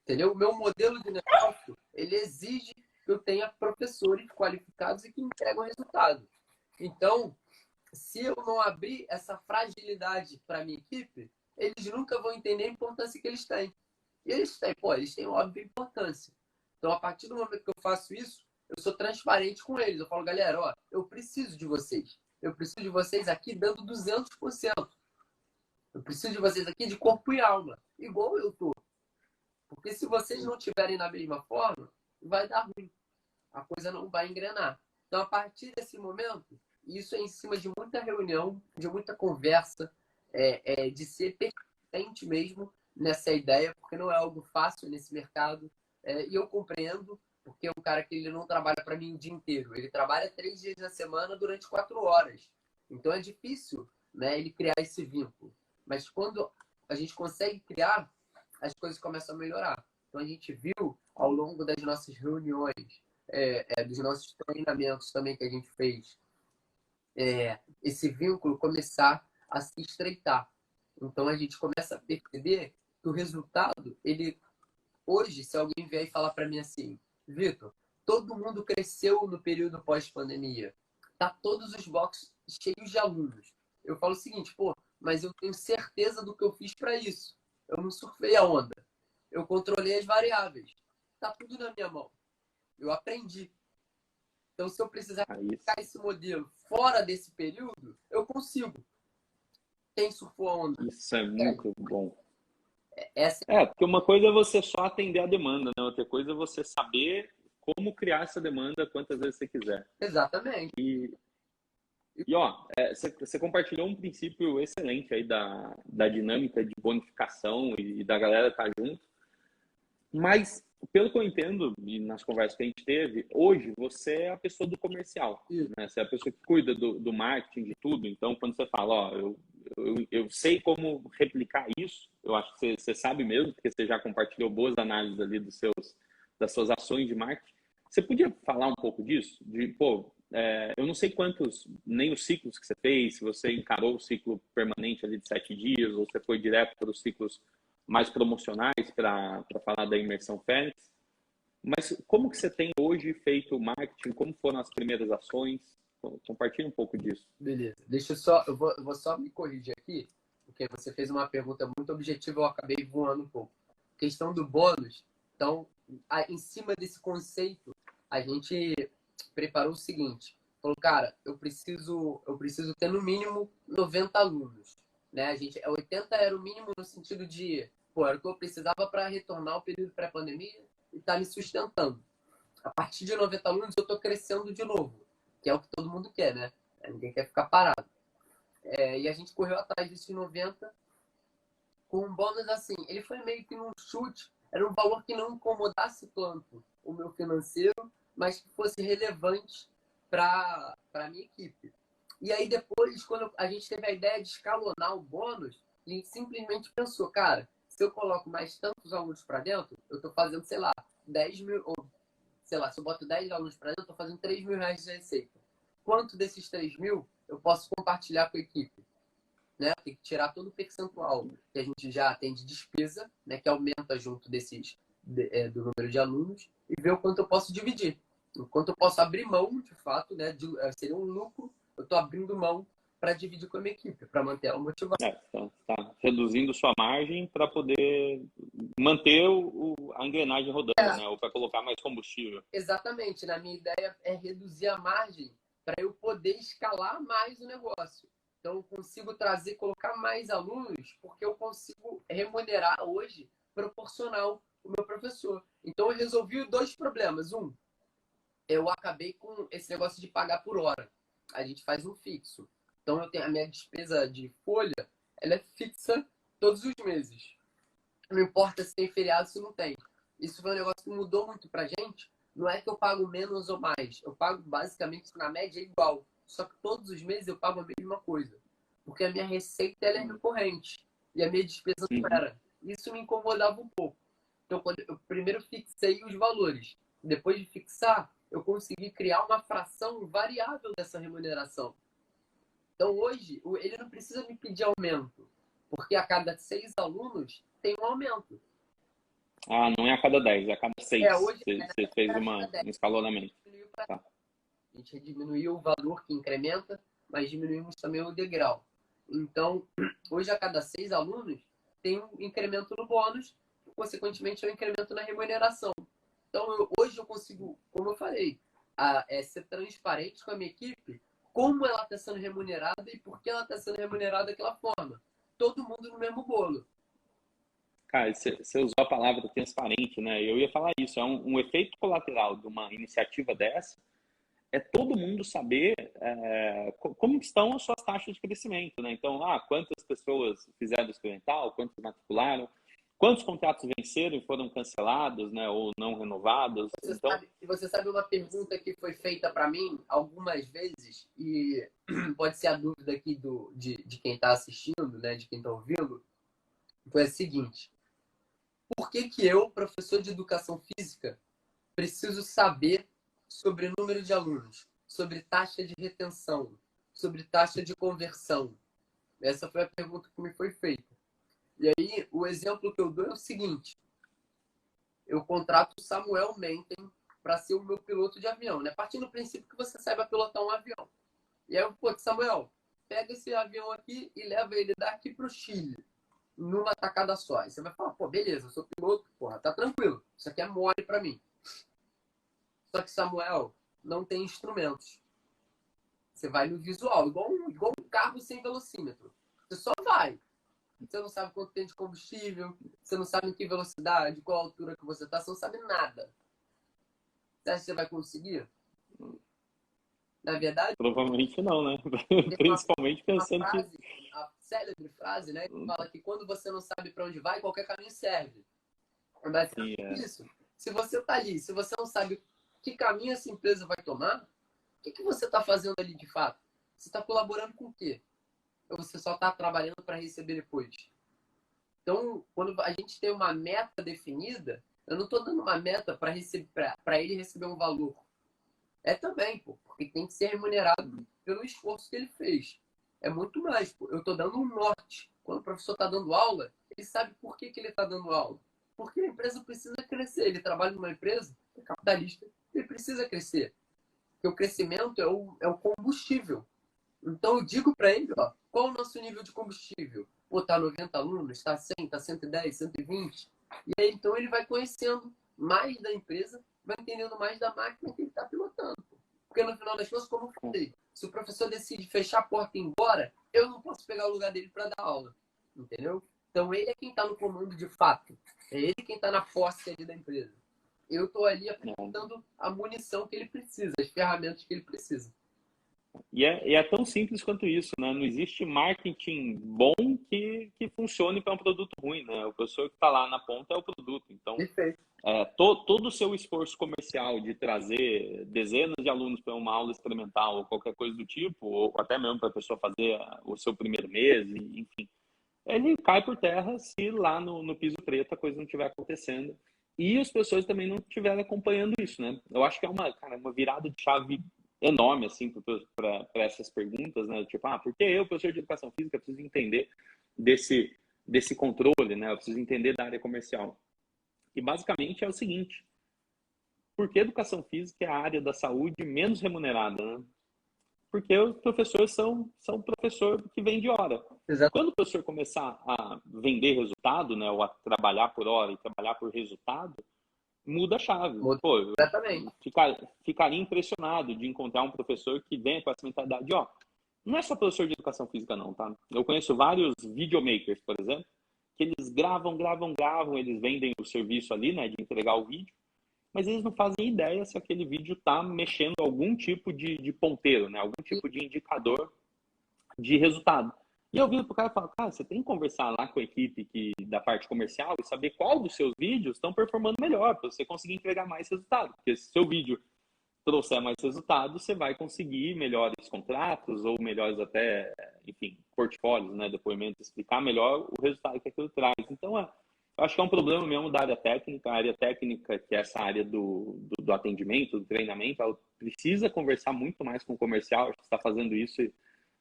Entendeu? O meu modelo de negócio, ele exige que eu tenha professores qualificados e que entregam resultado. Então, se eu não abrir essa fragilidade para a minha equipe, eles nunca vão entender a importância que eles têm. E eles têm óbvia importância. Então, a partir do momento que eu faço isso, eu sou transparente com eles. Eu falo, galera, ó, eu preciso de vocês. Eu preciso de vocês aqui dando 200%. Eu preciso de vocês aqui de corpo e alma, igual eu tô. Porque se vocês não estiverem na mesma forma, vai dar ruim. A coisa não vai engrenar. Então, a partir desse momento, isso é em cima de muita reunião, de muita conversa, de ser persistente mesmo nessa ideia, porque não é algo fácil nesse mercado. E eu compreendo, porque é um cara que ele não trabalha para mim o dia inteiro. Ele trabalha 3 dias na semana durante 4 horas. Então, é difícil, né, ele criar esse vínculo. Mas quando a gente consegue criar, as coisas começam a melhorar. Então, a gente viu ao longo das nossas reuniões, dos nossos treinamentos também que a gente fez, esse vínculo começar a se estreitar. Então, a gente começa a perceber que o resultado, ele hoje, se alguém vier e falar para mim assim, Vitor, todo mundo cresceu no período pós-pandemia, tá todos os boxes cheios de alunos. Eu falo o seguinte, pô, mas eu tenho certeza do que eu fiz para isso. Eu não surfei a onda. Eu controlei as variáveis. Tá tudo na minha mão. Eu aprendi. Então, se eu precisar aplicar esse modelo fora desse período, eu consigo. Quem surfou a onda? Isso é muito bom. Essa... porque uma coisa é você só atender a demanda, né? Outra coisa é você saber como criar essa demanda quantas vezes você quiser. Exatamente. Você compartilhou um princípio excelente aí da dinâmica de bonificação e da galera estar junto. Mas, pelo que eu entendo, e nas conversas que a gente teve, hoje você é a pessoa do comercial, né? Você é a pessoa que cuida do marketing, de tudo. Então, quando você fala, ó, eu sei como replicar isso, eu acho que você sabe mesmo, porque você já compartilhou boas análises ali das suas ações de marketing. Você podia falar um pouco disso? Eu não sei nem os ciclos que você fez, se você encarou o ciclo permanente ali de 7 dias, ou você foi direto para os ciclos mais promocionais para falar da imersão Fênix. Mas como que você tem hoje feito o marketing? Como foram as primeiras ações? Compartilha um pouco disso. Beleza. Eu vou só me corrigir aqui, porque você fez uma pergunta muito objetiva, eu acabei voando um pouco. Questão do bônus. Então, em cima desse conceito, a gente preparou o seguinte. Falou, cara, eu preciso ter no mínimo 90 alunos. Né? 80 era o mínimo no sentido de, era o que eu precisava para retornar ao período pré-pandemia e tá me sustentando. A partir de 90 alunos eu estou crescendo de novo, que é o que todo mundo quer, né? Ninguém quer ficar parado. E a gente correu atrás desses 90 com um bônus assim. Ele foi meio que num chute, era um valor que não incomodasse tanto o meu financeiro, mas que fosse relevante para a minha equipe. E aí depois, quando a gente teve a ideia de escalonar o bônus, a gente simplesmente pensou, cara, se eu coloco mais tantos alunos para dentro, eu estou fazendo, sei lá, 10 mil, ou sei lá, se eu boto 10 alunos para dentro, eu estou fazendo 3 mil reais de receita. Quanto desses 3 mil eu posso compartilhar com a equipe? Né? Tem que tirar todo o percentual que a gente já tem de despesa, né? Que aumenta junto do número de alunos, e ver o quanto eu posso dividir. O quanto eu posso abrir mão, de fato, né? Seria um lucro, eu estou abrindo mão para dividir com a minha equipe, para manter ela motivada. Tá reduzindo sua margem para poder manter a engrenagem rodando, né? Ou para colocar mais combustível. Exatamente. Na minha ideia é reduzir a margem para eu poder escalar mais o negócio. Então, eu consigo colocar mais alunos, porque eu consigo remunerar hoje proporcional o meu professor. Então, eu resolvi dois problemas. Um, eu acabei com esse negócio de pagar por hora. A gente faz um fixo. Então, eu tenho a minha despesa de folha, ela é fixa todos os meses. Não importa se tem feriado, se não tem. Isso foi um negócio que mudou muito pra gente. Não é que eu pago menos ou mais. Eu pago basicamente, na média, igual. Só que todos os meses eu pago a mesma coisa. Porque a minha receita ela é recorrente. E a minha despesa não era. Isso me incomodava um pouco. Então, quando eu primeiro fixei os valores. Depois de fixar, eu consegui criar uma fração variável dessa remuneração. Então, hoje, ele não precisa me pedir aumento. Porque a cada 6 alunos tem um aumento. Ah, não é a cada 10, é a cada 6. Hoje, Você fez um escalonamento. Tá. A gente diminuiu o valor que incrementa, mas diminuímos também o degrau. Então, hoje a cada 6 alunos tem um incremento no bônus, consequentemente é um incremento na remuneração. Então, hoje eu consigo, como eu falei, ser transparente com a minha equipe, como ela está sendo remunerada e por que ela está sendo remunerada daquela forma. Todo mundo no mesmo bolo. Cara, você usou a palavra transparente, né? Eu ia falar isso. É um efeito colateral de uma iniciativa dessa, é todo mundo saber como estão as suas taxas de crescimento, né? Então, quantas pessoas fizeram experimental, quantos matricularam, quantos contratos venceram e foram cancelados, né? Ou não renovados. Você sabe uma pergunta que foi feita para mim algumas vezes, e pode ser a dúvida aqui de quem está assistindo, né? De quem está ouvindo, foi a seguinte: por que eu, professor de educação física, preciso saber sobre número de alunos, sobre taxa de retenção, sobre taxa de conversão? Essa foi a pergunta que me foi feita. E aí, o exemplo que eu dou é o seguinte: eu contrato o Samuel Menten para ser o meu piloto de avião, né? Partindo do princípio que você saiba pilotar um avião. E aí eu, Samuel, pega esse avião aqui e leva ele daqui para o Chile, numa tacada só. Aí você vai falar, beleza, eu sou piloto, tá tranquilo. Isso aqui é mole para mim. Só que, Samuel, não tem instrumentos. Você vai no visual, igual um carro sem velocímetro. Você só vai. Você não sabe quanto tem de combustível, você não sabe em que velocidade, qual altura que você está, você não sabe nada. Você acha que você vai conseguir? Na verdade... Provavelmente não, né? Principalmente pensando que... A célebre frase, né? Que fala que quando você não sabe para onde vai, qualquer caminho serve. Mas isso. Se você está ali, se você não sabe que caminho essa empresa vai tomar, o que você está fazendo ali de fato? Você está colaborando com o quê? Ou você só está trabalhando para receber depois? Então, quando a gente tem uma meta definida, eu não estou dando uma meta para ele receber um valor. É também, porque tem que ser remunerado pelo esforço que ele fez. É muito mais, eu estou dando um norte. Quando o professor está dando aula, ele sabe por que ele está dando aula. Porque a empresa precisa crescer. Ele trabalha numa empresa capitalista, ele precisa crescer. Porque o crescimento é o combustível. Então eu digo para ele, qual é o nosso nível de combustível? Tá 90 alunos, tá 100, tá 110, 120. E aí então ele vai conhecendo mais da empresa, vai entendendo mais da máquina que ele está pilotando. Porque no final das contas, como eu falei, se o professor decide fechar a porta e ir embora, eu não posso pegar o lugar dele para dar aula. Entendeu? Então ele é quem está no comando de fato. É ele quem está na posse ali da empresa. Eu estou ali apresentando a munição que ele precisa, as ferramentas que ele precisa. E é tão simples quanto isso, né? Não existe marketing bom que funcione para um produto ruim, né? O professor que está lá na ponta é o produto. Então, Perfeito. todo o seu esforço comercial de trazer dezenas de alunos para uma aula experimental ou qualquer coisa do tipo, ou até mesmo para a pessoa fazer o seu primeiro mês, enfim, ele cai por terra se lá no piso preto a coisa não estiver acontecendo. E as pessoas também não estiverem acompanhando isso, né? Eu acho que é uma virada de chave enorme, assim, para essas perguntas, né? Tipo, por que eu, professor de educação física, preciso entender desse controle, né? Eu preciso entender da área comercial. E basicamente é o seguinte: por que educação física é a área da saúde menos remunerada, né? Porque os professores são professor que vende hora. Exato. Quando o professor começar a vender resultado, né, ou a trabalhar por hora e trabalhar por resultado, muda a chave. Pô, eu Exatamente. ficaria impressionado de encontrar um professor que venha com essa mentalidade, não é só professor de educação física não, tá? Eu conheço vários videomakers, por exemplo, que eles gravam, eles vendem o serviço ali, né, de entregar o vídeo, mas eles não fazem ideia se aquele vídeo está mexendo algum tipo de ponteiro, né? Algum tipo de indicador de resultado. E eu viro pro cara e falo, cara, você tem que conversar lá com a equipe da parte comercial e saber qual dos seus vídeos estão performando melhor, para você conseguir entregar mais resultado. Porque se seu vídeo trouxer mais resultado, você vai conseguir melhores contratos ou melhores até, enfim, portfólios, né? Depoimentos, explicar melhor o resultado que aquilo traz. Então, eu acho que é um problema mesmo da área técnica. A área técnica, que é essa área do atendimento, do treinamento, ela precisa conversar muito mais com o comercial. Acho que está fazendo isso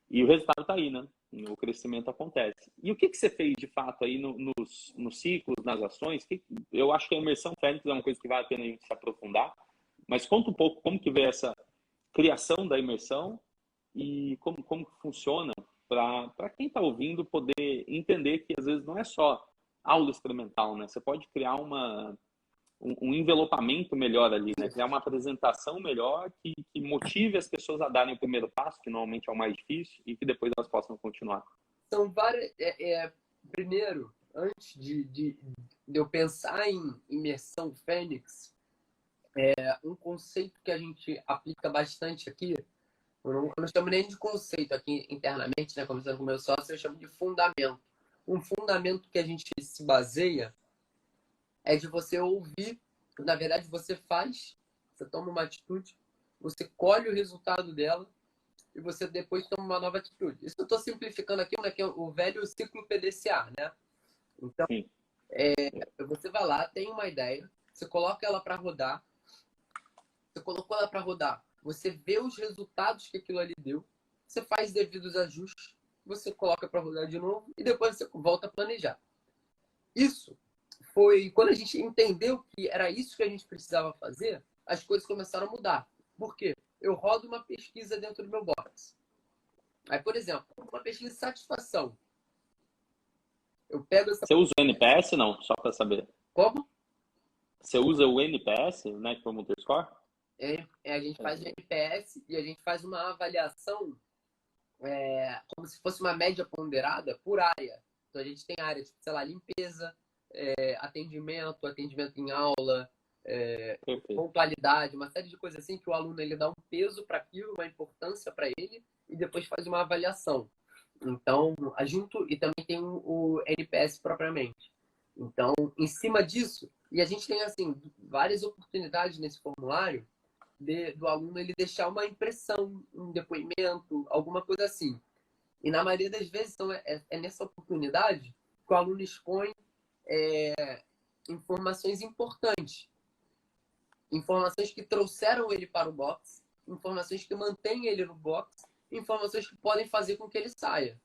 e o resultado está aí, né? O crescimento acontece. E o que você fez, de fato, aí nos ciclos, nas ações? Eu acho que a imersão Fênix é uma coisa que vale a pena a gente se aprofundar. Mas conta um pouco como que veio essa criação da imersão e como que funciona para quem está ouvindo poder entender que, às vezes, não é só aula experimental, né? Você pode criar um envelopamento melhor ali, né? Criar uma apresentação melhor que motive as pessoas a darem o primeiro passo, que normalmente é o mais difícil, e que depois elas possam continuar. São várias... primeiro, antes de eu pensar em imersão Fênix, um conceito que a gente aplica bastante aqui, eu não chamo nem de conceito aqui internamente, né? Conversando com o meu sócio, eu chamo de fundamento. Um fundamento que a gente se baseia é de você ouvir, na verdade você faz, você toma uma atitude, você colhe o resultado dela e você depois toma uma nova atitude. Isso eu estou simplificando aqui, né, que é o velho ciclo PDCA, né? Então, você vai lá, tem uma ideia, você coloca ela para rodar, você colocou ela para rodar, você vê os resultados que aquilo ali deu, você faz devidos ajustes, você coloca para rodar de novo e depois você volta a planejar. Isso foi quando a gente entendeu que era isso que a gente precisava fazer, as coisas começaram a mudar. Por quê? Eu rodo uma pesquisa dentro do meu box. Aí, por exemplo, uma pesquisa de satisfação. Eu pego essa... Você usa o NPS, não? Só para saber. Como? Você usa o NPS, Net Promoter Score? A gente faz o NPS e a gente faz uma avaliação como se fosse uma média ponderada por área. Então, a gente tem áreas, sei lá, limpeza, atendimento em aula, pontualidade, uma série de coisas assim que o aluno ele dá um peso para aquilo, uma importância para ele e depois faz uma avaliação. Então, junto, e também tem o NPS propriamente. Então, em cima disso, e a gente tem assim várias oportunidades nesse formulário do aluno ele deixar uma impressão, um depoimento, alguma coisa assim. E na maioria das vezes então, é nessa oportunidade que o aluno expõe informações importantes. Informações que trouxeram ele para o box, informações que mantêm ele no box, informações que podem fazer com que ele saia.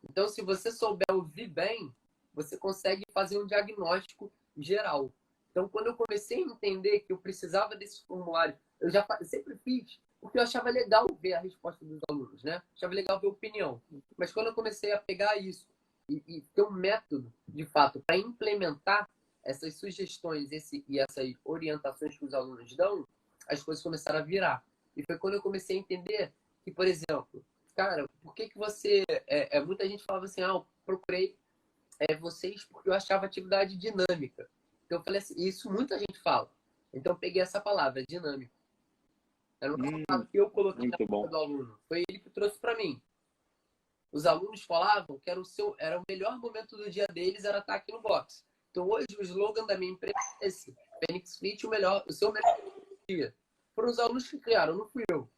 Então, se você souber ouvir bem, você consegue fazer um diagnóstico geral. Então, quando eu comecei a entender que eu precisava desse formulário, eu sempre fiz, porque eu achava legal ver a resposta dos alunos, né? Achava legal ver a opinião. Mas quando eu comecei a pegar isso e ter um método, de fato, para implementar essas sugestões e essas orientações que os alunos dão, as coisas começaram a virar. E foi quando eu comecei a entender que, por exemplo, cara, por que você... muita gente falava assim, eu procurei vocês porque eu achava atividade dinâmica. Então eu falei assim, isso muita gente fala. Então eu peguei essa palavra, dinâmico. Era um resultado que eu coloquei na muito bom. boca do aluno. Foi ele que trouxe para mim. Os alunos falavam que era o melhor momento do dia deles era estar aqui no box. Então hoje o slogan da minha empresa é esse: Fênix Fit, o seu melhor dia. Foram os alunos que criaram, não fui eu.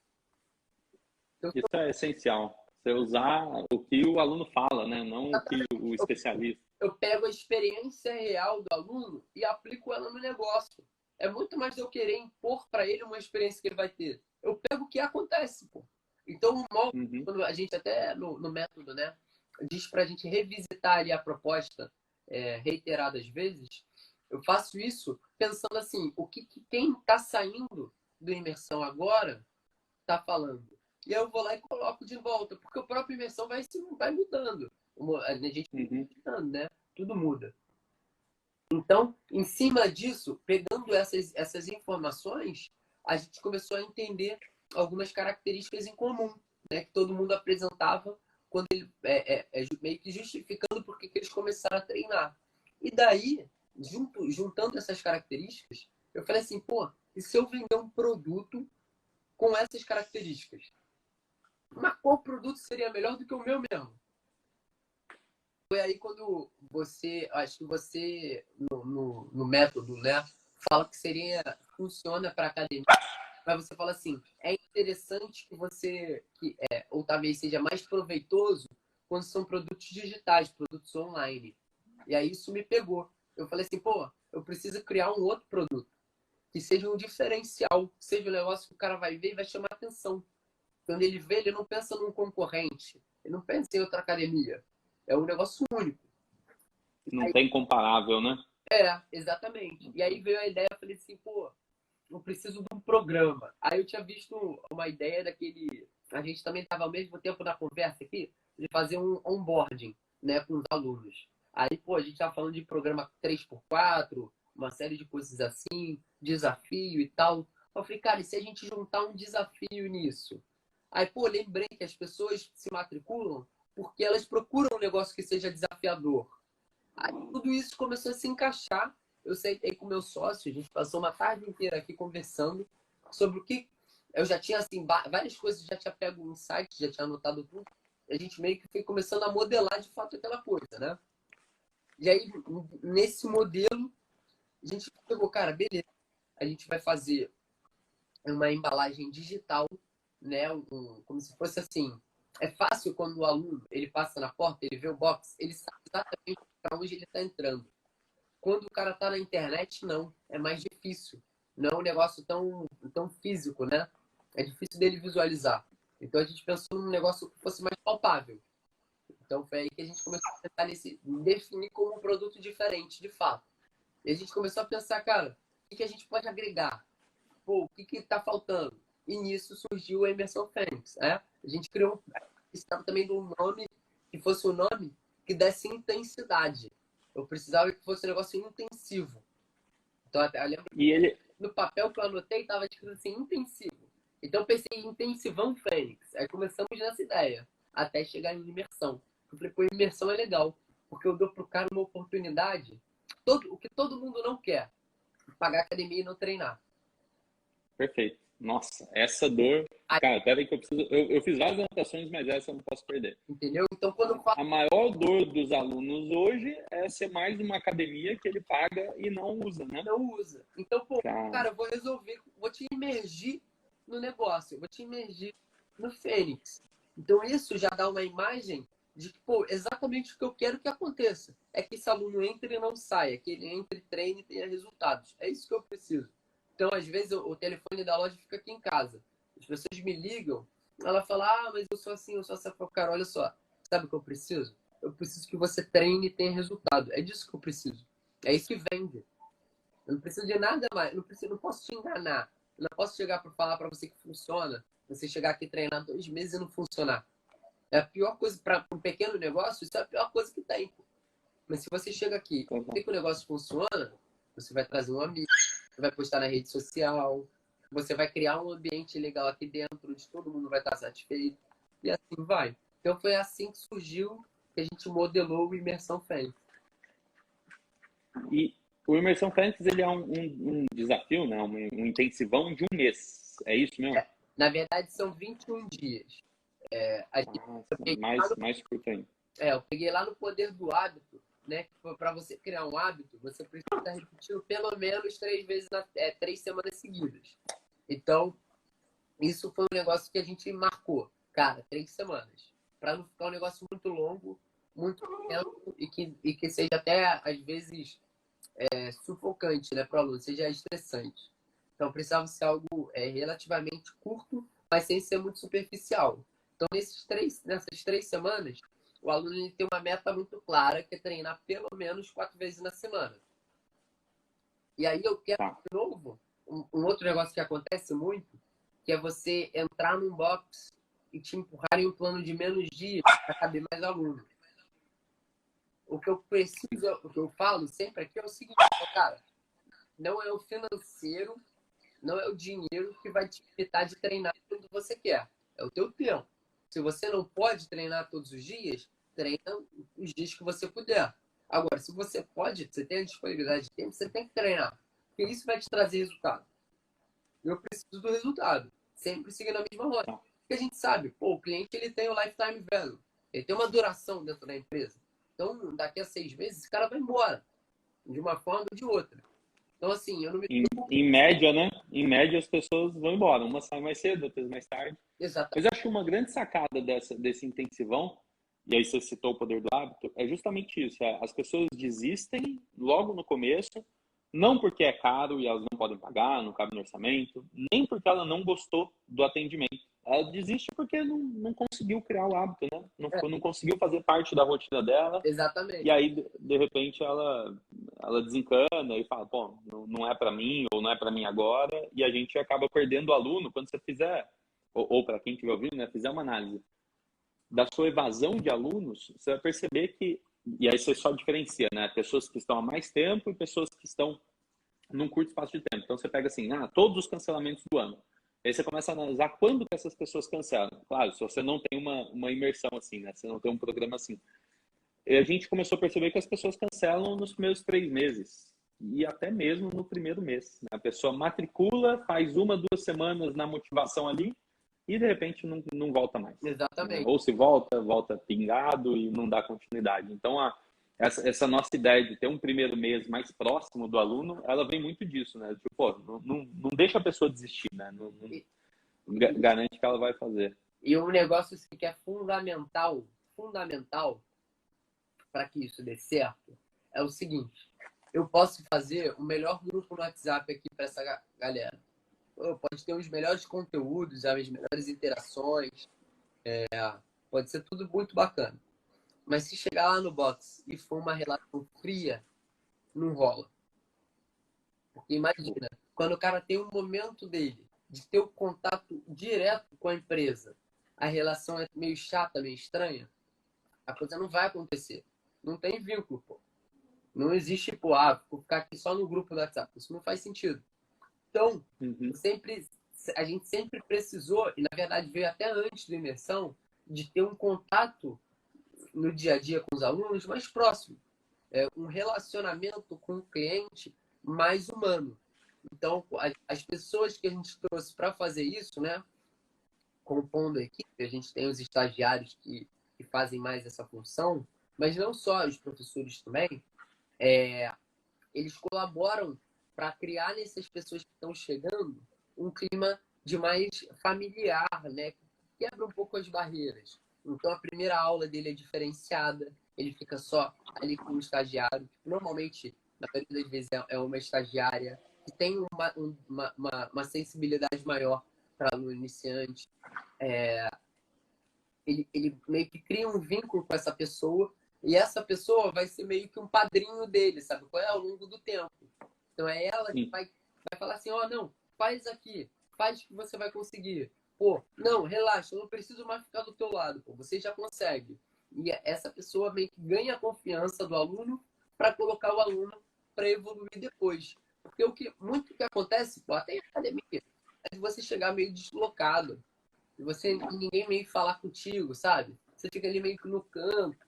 Então, Isso é essencial. Você usar o que o aluno fala, né? Não o que o especialista. eu pego a experiência real do aluno e aplico ela no negócio. É muito mais eu querer impor para ele uma experiência que ele vai ter. Eu pego o que acontece, pô. Então, quando a gente até no método, né, diz para a gente revisitar ali a proposta reiteradas vezes, eu faço isso pensando assim, o que quem está saindo do imersão agora está falando. E eu vou lá e coloco de volta, porque o próprio imersão vai mudando. A gente vai mudando, né? Tudo muda. Então, em cima disso, pegando essas informações, a gente começou a entender algumas características em comum, né? Que todo mundo apresentava quando ele meio que justificando por que eles começaram a treinar. E daí, juntando essas características, eu falei assim, pô, e se eu vender um produto com essas características? Mas qual produto seria melhor do que o meu mesmo? Foi aí quando acho que você, no método, né, fala que funciona para academia, mas você fala assim, é interessante ou talvez seja mais proveitoso quando são produtos digitais, produtos online. E aí isso me pegou. Eu falei assim, pô, eu preciso criar um outro produto que seja um diferencial, que seja um negócio que o cara vai ver e vai chamar atenção. Quando ele vê, ele não pensa num concorrente, ele não pensa em outra academia. É um negócio único. Não tem comparável, né? Exatamente. E aí veio a ideia, eu falei assim, pô, eu preciso de um programa. Aí eu tinha visto uma ideia daquele... A gente também estava ao mesmo tempo na conversa aqui, de fazer um onboarding, né, com os alunos. Aí, pô, a gente estava falando de programa 3x4, uma série de coisas assim, desafio e tal. Eu falei, cara, e se a gente juntar um desafio nisso? Aí, pô, lembrei que as pessoas se matriculam porque elas procuram um negócio que seja desafiador. Aí tudo isso começou a se encaixar. Eu sentei com meu sócio, a gente passou uma tarde inteira aqui conversando sobre o que... Eu já tinha, assim, várias coisas, já tinha pego um insight, já tinha anotado tudo. A gente meio que foi começando a modelar de fato aquela coisa, né? E aí, nesse modelo, a gente pegou, cara, beleza. A gente vai fazer uma embalagem digital, né? Como se fosse assim. É fácil quando o aluno ele passa na porta, ele vê o box, ele sabe exatamente para onde ele está entrando. Quando o cara está na internet, não. É mais difícil. Não é um negócio tão físico, né? É difícil dele visualizar. Então a gente pensou num negócio que fosse mais palpável. Então foi aí que a gente começou a pensar definir como um produto diferente, de fato. E a gente começou a pensar, cara, o que a gente pode agregar? Pô, o que está faltando? E nisso surgiu a Imersão Fênix. A gente criou precisava também de um nome que fosse um nome que desse intensidade. Eu precisava que fosse um negócio intensivo. Então, eu lembro que no papel que eu anotei estava escrito assim, intensivo. Então, eu pensei em Intensivão Fênix. Aí começamos nessa ideia, até chegar em imersão. Eu falei, pô, imersão é legal, porque eu dou pro cara uma oportunidade, o que todo mundo não quer, pagar academia e não treinar. Perfeito. Nossa, essa dor... Cara, peraí que eu preciso... Eu fiz várias anotações, mas essa eu não posso perder. Entendeu? Então, quando eu falo... A maior dor dos alunos hoje é ser mais uma academia que ele paga e não usa, né? Não usa. Então, pô, cara, eu vou resolver, vou te imergir no negócio, eu vou te imergir no Fênix. Então, isso já dá uma imagem de que, pô, exatamente o que eu quero que aconteça. É que esse aluno entre e não saia, que ele entre, treine e tenha resultados. É isso que eu preciso. Então, às vezes, o telefone da loja fica aqui em casa. As pessoas me ligam, ela fala, mas eu sou assim, eu sou essa. Cara, olha só, sabe o que eu preciso? Eu preciso que você treine e tenha resultado. É disso que eu preciso. É isso que vende. Eu não preciso de nada mais. Não posso te enganar. Eu não posso chegar para falar para você que funciona. Você chegar aqui treinar 2 meses e não funcionar. É a pior coisa para um pequeno negócio. Isso é a pior coisa que tem. Mas se você chega aqui e vê que o negócio funciona, você vai trazer um amigo, você vai postar na rede social, você vai criar um ambiente legal aqui dentro, onde todo mundo vai estar satisfeito. E assim vai. Então foi assim que surgiu, que a gente modelou o Imersão Fênix. E o Imersão Fênix, ele é um desafio, né? Um intensivão de um mês. É isso mesmo? Na verdade, são 21 dias. Mais curto ainda. Eu peguei lá no Poder do Hábito, né? Que para você criar um hábito, você precisa estar repetindo pelo menos 3 semanas seguidas. Então, isso foi um negócio que a gente marcou. Cara, 3 semanas. Para não ficar um negócio muito longo, muito tempo e que seja até, às vezes, sufocante, né, para o aluno, seja estressante. Então, precisava ser algo relativamente curto, mas sem ser muito superficial. Então, nessas 3 semanas, o aluno ele tem uma meta muito clara, que é treinar pelo menos 4 vezes na semana. E aí eu quero, de novo, um outro negócio que acontece muito, que é você entrar num box e te empurrar em um plano de menos dias para caber mais aluno. O que eu falo sempre aqui é o seguinte, cara, não é o financeiro, não é o dinheiro que vai te limitar de treinar quando você quer. É o teu tempo. Se você não pode treinar todos os dias, treina os dias que você puder. Agora, se você pode, você tem a disponibilidade de tempo, você tem que treinar. Porque isso vai te trazer resultado. Eu preciso do resultado. Sempre seguindo a mesma rota. Porque a gente sabe, o cliente ele tem o lifetime value. Ele tem uma duração dentro da empresa. Então, daqui a 6 meses, esse cara vai embora. De uma forma ou de outra. Então, assim, eu não me... Em média, né? Em média, as pessoas vão embora. Umas saem mais cedo, outras mais tarde. Exatamente. Mas eu acho que uma grande sacada desse intensivão, e aí você citou o Poder do Hábito, é justamente isso. As pessoas desistem logo no começo, não porque é caro e elas não podem pagar, não cabe no orçamento, nem porque ela não gostou do atendimento. Ela desiste porque não conseguiu criar o hábito, né? Não conseguiu fazer parte da rotina dela. Exatamente. E aí, de repente, ela desencana e fala, pô, não é para mim, ou não é para mim agora, e a gente acaba perdendo o aluno. Quando você fizer, ou para quem estiver ouvindo, né, fizer uma análise da sua evasão de alunos, você vai perceber que, e aí você só diferencia, né, pessoas que estão há mais tempo e pessoas que estão num curto espaço de tempo. Então você pega assim, todos os cancelamentos do ano. Aí você começa a analisar quando que essas pessoas cancelam. Claro, se você não tem uma imersão assim, né, você não tem um programa assim. E a gente começou a perceber que as pessoas cancelam nos primeiros 3 meses. E até mesmo no primeiro mês. Né? A pessoa matricula, faz 1, 2 semanas na motivação ali, e de repente não volta mais. Exatamente. Ou se volta pingado e não dá continuidade. Então, essa nossa ideia de ter um primeiro mês mais próximo do aluno, ela vem muito disso, né? Tipo, pô, não deixa a pessoa desistir, né? Garante que ela vai fazer. E um negócio assim, que é fundamental para que isso dê certo, é o seguinte: eu posso fazer o melhor grupo no WhatsApp aqui para essa galera. Pode ter os melhores conteúdos, as melhores interações, pode ser tudo muito bacana. Mas se chegar lá no box e for uma relação fria, não rola. Porque imagina, quando o cara tem um momento dele de ter o contato direto com a empresa, a relação é meio chata, meio estranha, a coisa não vai acontecer. Não tem vínculo, pô. Não existe, vou ficar aqui só no grupo do WhatsApp. Isso não faz sentido. Então, a gente sempre precisou, e na verdade veio até antes da imersão, de ter um contato no dia a dia com os alunos mais próximo. Um relacionamento com o cliente mais humano. Então, as pessoas que a gente trouxe para fazer isso, né, compondo a equipe, a gente tem os estagiários que fazem mais essa função, mas não só, os professores também, eles colaboram para criar nessas pessoas que estão chegando um clima de mais familiar, né? Que quebra um pouco as barreiras. Então, a primeira aula dele é diferenciada, ele fica só ali com o estagiário. Normalmente, na maioria das vezes, é uma estagiária que tem uma sensibilidade maior para aluno iniciante. Ele meio que cria um vínculo com essa pessoa, e essa pessoa vai ser meio que um padrinho dele, sabe? Ao longo do tempo. Então é ela que vai falar assim, não, faz aqui, faz que você vai conseguir. Pô, não, relaxa, eu não preciso mais ficar do teu lado, pô, você já consegue. E essa pessoa meio que ganha a confiança do aluno para colocar o aluno para evoluir depois. Porque muito que acontece, pô, até em academia, é de você chegar meio deslocado, e ninguém meio que falar contigo, sabe? Você fica ali meio que no canto.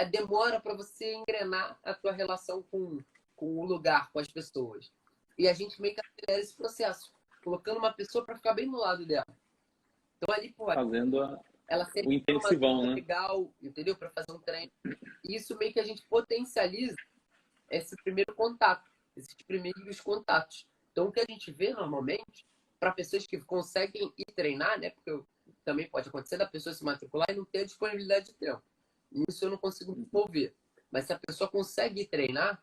Demora para você engrenar a tua relação com o lugar, com as pessoas. E a gente meio que acelera esse processo. colocando uma pessoa para ficar bem do lado dela. Então ali, pô, Fazendo ela sempre o tem uma intensivão, dúvida né? legal, entendeu? Para fazer um treino. E isso meio que a gente potencializa esse primeiro contato, esses primeiros contatos. Então, o que a gente vê normalmente, para pessoas que conseguem ir treinar, né? Porque também pode acontecer da pessoa se matricular e não ter a disponibilidade de treino. Isso eu não consigo me envolver. Mas se a pessoa consegue ir treinar,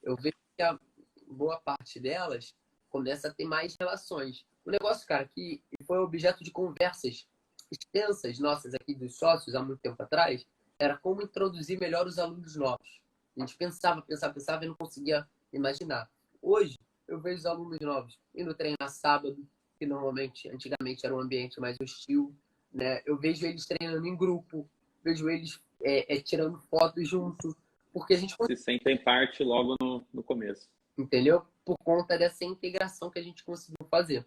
eu vejo que a boa parte delas começa a ter mais relações. O negócio, cara, que foi objeto de conversas extensas nossas aqui dos sócios há muito tempo atrás, era como introduzir melhor os alunos novos. A gente pensava e não conseguia imaginar. Hoje, eu vejo os alunos novos indo treinar sábado, que normalmente, antigamente, era um ambiente mais hostil, né? Eu vejo eles treinando em grupo, vejo eles tirando fotos junto, porque a gente, Se sentem parte logo no começo. entendeu? Por conta dessa integração que a gente conseguiu fazer.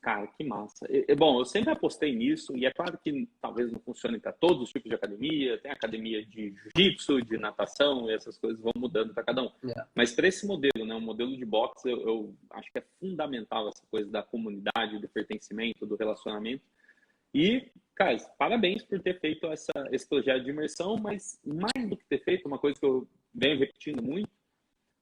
Cara, que massa. Bom, eu sempre apostei nisso, e é claro que talvez não funcione para todos os tipos de academia. Tem academia de jiu-jitsu, de natação, e essas coisas vão mudando para cada um. É. Mas para esse modelo, né, o modelo de boxe, eu acho que é fundamental essa coisa da comunidade, do pertencimento, do relacionamento. E, cara, parabéns por ter feito esse projeto de imersão, mas mais do que ter feito, uma coisa que eu venho repetindo muito,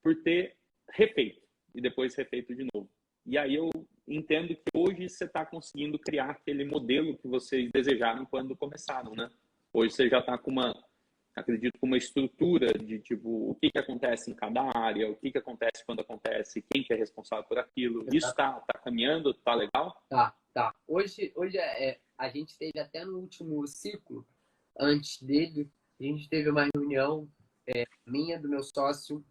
por ter refeito e depois refeito de novo. E aí eu entendo que hoje você está conseguindo criar aquele modelo que vocês desejaram quando começaram, né? Hoje você já está com acredito, com uma estrutura de tipo o que acontece em cada área, o que acontece quando acontece, quem que é responsável por aquilo. Isso tá caminhando, tá legal? Tá. Hoje a gente teve até no último ciclo, antes dele, a gente teve uma reunião minha, do meu sócio,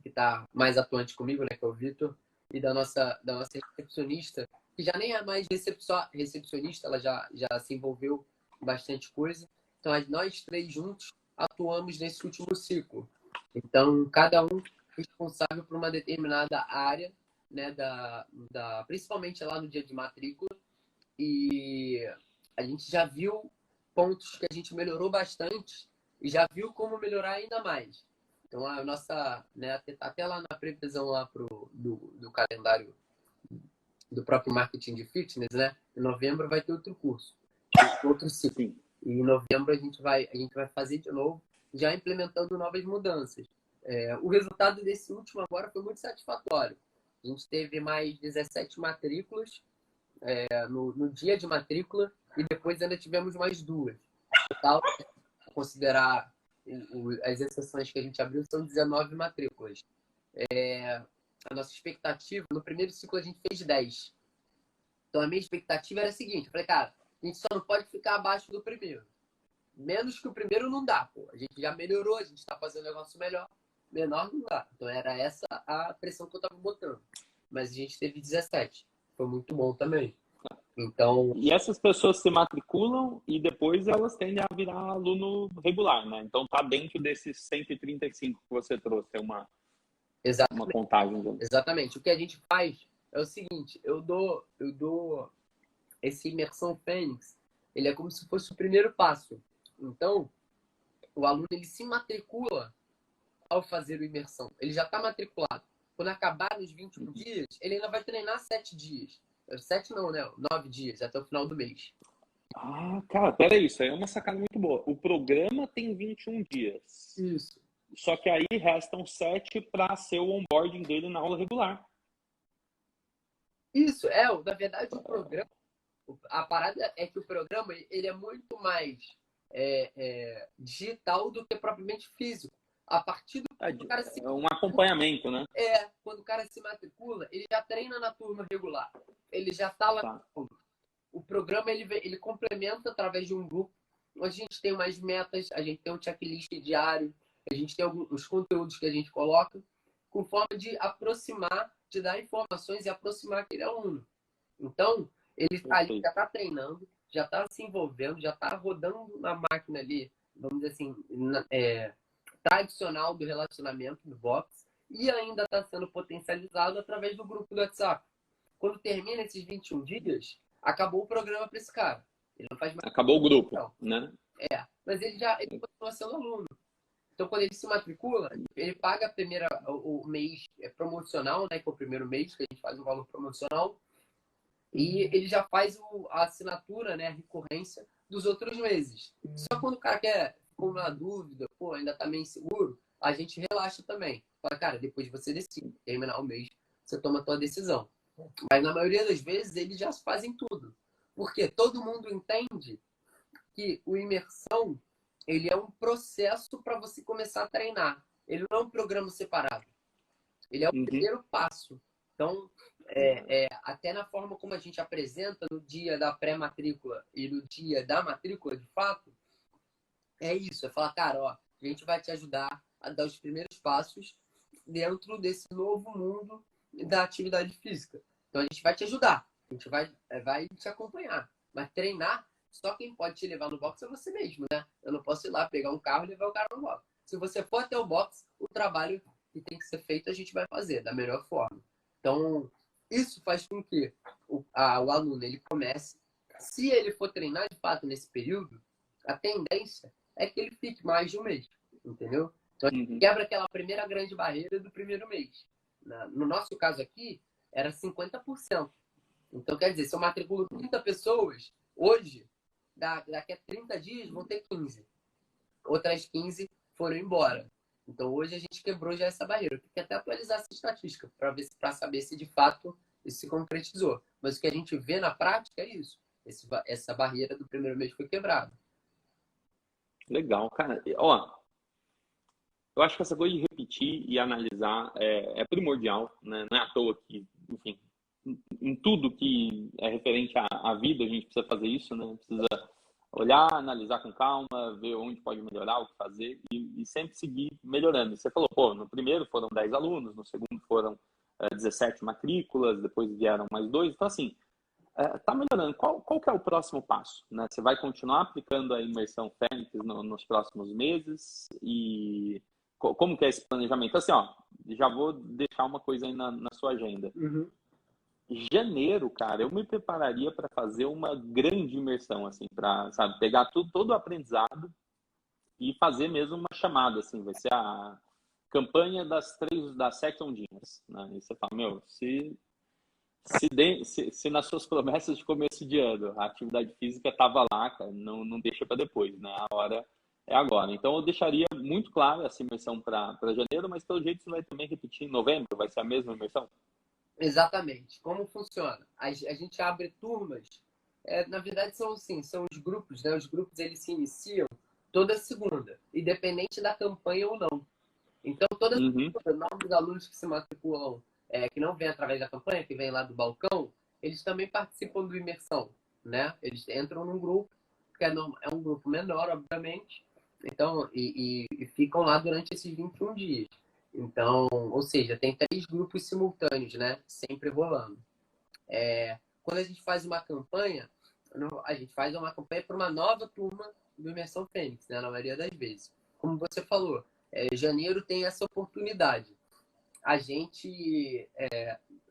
que está mais atuante comigo, né, que é o Vitor, e da nossa recepcionista, que já nem é mais recepcionista, ela já se envolveu em bastante coisa. Então, nós três juntos atuamos nesse último ciclo. Então, cada um responsável por uma determinada área, né, principalmente lá no dia de matrícula. E a gente já viu pontos que a gente melhorou bastante e já viu como melhorar ainda mais. Então, a nossa, né, até lá na previsão lá do calendário do próprio marketing de fitness, né? Em novembro vai ter outro curso, outro ciclo. Sim. E em novembro a gente vai fazer de novo, já implementando novas mudanças. O resultado desse último agora foi muito satisfatório. A gente teve mais 17 matrículas no dia de matrícula e depois ainda tivemos mais 2. Total, considerar as exceções que a gente abriu, são 19 matrículas. A nossa expectativa, no primeiro ciclo a gente fez 10. Então a minha expectativa era a seguinte, eu falei, cara, a gente só não pode ficar abaixo do primeiro. Menos que o primeiro não dá, pô. A gente já melhorou, a gente está fazendo um negócio melhor. Menor não dá. Então era essa a pressão que eu estava botando. Mas a gente teve 17. Foi muito bom também. Então, E essas pessoas se matriculam e depois elas tendem a virar aluno regular, né? Então tá dentro desses 135 que você trouxe, é uma contagem. Exatamente. O que a gente faz é o seguinte, eu dou esse imersão Fênix, ele é como se fosse o primeiro passo. Então, o aluno ele se matricula ao fazer o imersão. Ele já está matriculado. Quando acabar nos 21 dias, ele ainda vai treinar 7 dias. 7 não, né? 9 dias, até o final do mês. Ah, cara, peraí, isso aí é uma sacada muito boa. O programa tem 21 dias. Isso. Só que aí restam 7 para ser o onboarding dele na aula regular. Isso, na verdade, o programa, a parada é que o programa ele é muito mais digital do que propriamente físico. A partir do cara é um acompanhamento, né? Quando o cara se matricula, ele já treina na turma regular. Ele já está lá. Tá. O programa ele complementa através de um grupo. A gente tem umas metas, a gente tem um checklist diário, a gente tem alguns conteúdos que a gente coloca com forma de aproximar, de dar informações e aproximar aquele aluno. Então, ele ali já está treinando, já está se envolvendo, já está rodando na máquina ali, vamos dizer assim, tradicional do relacionamento do box, e ainda está sendo potencializado através do grupo do WhatsApp. Quando termina esses 21 dias, acabou o programa para esse cara. Ele não faz mais. Acabou o grupo, né? Mas ele continua sendo aluno. Então, quando ele se matricula, ele paga o mês promocional, né? Que é o primeiro mês, que a gente faz um valor promocional. E ele já faz a assinatura, né? A recorrência dos outros meses. Só quando o cara ficou na dúvida, pô, ainda tá meio inseguro, a gente relaxa também. Fala, cara, depois você decide. Terminar o mês, você toma a tua decisão. Mas na maioria das vezes, eles já fazem tudo. Porque todo mundo entende que o imersão, ele é um processo para você começar a treinar. Ele não é um programa separado. Ele é o primeiro passo. Então, até na forma como a gente apresenta no dia da pré-matrícula e no dia da matrícula, de fato, é isso. É falar, cara, ó, a gente vai te ajudar a dar os primeiros passos dentro desse novo mundo da atividade física. Então, a gente vai te ajudar. A gente vai te acompanhar. Mas treinar, só quem pode te levar no box é você mesmo, né? Eu não posso ir lá pegar um carro e levar o cara no box. Se você for até o box, o trabalho que tem que ser feito a gente vai fazer da melhor forma. Então, isso faz com que o aluno ele comece. Se ele for treinar de fato nesse período, a tendência é que ele fique mais de um mês, entendeu? Então, a gente quebra aquela primeira grande barreira do primeiro mês. No nosso caso aqui, era 50%. Então, quer dizer, se eu matriculo 30 pessoas, hoje, daqui a 30 dias, vão ter 15. Outras 15 foram embora. Então, hoje a gente quebrou já essa barreira. Eu tenho que até atualizar essa estatística para saber se, de fato, isso se concretizou. Mas o que a gente vê na prática é isso. Essa barreira do primeiro mês foi quebrada. Legal, cara. Ó, eu acho que essa coisa de repetir e analisar é primordial, né? Não é à toa que, enfim, em tudo que é referente à vida, a gente precisa fazer isso, né? Precisa olhar, analisar com calma, ver onde pode melhorar, o que fazer e sempre seguir melhorando. Você falou, pô, no primeiro foram 10 alunos, no segundo foram 17 matrículas, depois vieram mais 2. Então, assim, tá melhorando. Qual que é o próximo passo, né? Você vai continuar aplicando a imersão Fênix nos próximos meses? E como que é esse planejamento? Assim, ó, já vou deixar uma coisa aí na sua agenda. Janeiro, cara, eu me prepararia para fazer uma grande imersão, assim, para, sabe, pegar todo o aprendizado e fazer mesmo uma chamada, assim, vai ser a campanha das 7 ondinhas, né? E você fala, meu, se nas suas promessas de começo de ano a atividade física estava lá, cara, não deixa para depois, né? A hora é agora. Então eu deixaria muito claro essa imersão para janeiro, mas pelo jeito você vai também repetir em novembro, vai ser a mesma imersão? Exatamente. Como funciona? A gente abre turmas. Na verdade, são os grupos, né? Os grupos eles se iniciam toda segunda, independente da campanha ou não. Então, toda segunda, novos alunos que se matriculam, que não vêm através da campanha, que vêm lá do balcão, eles também participam do imersão, né? Eles entram num grupo, que é um grupo menor, obviamente, então, e ficam lá durante esses 21 dias. Então, ou seja, tem 3 grupos simultâneos, né? Sempre rolando. Quando a gente faz uma campanha, a gente faz uma campanha para uma nova turma do Imersão Fênix, né? Na maioria das vezes. Como você falou, janeiro tem essa oportunidade. A gente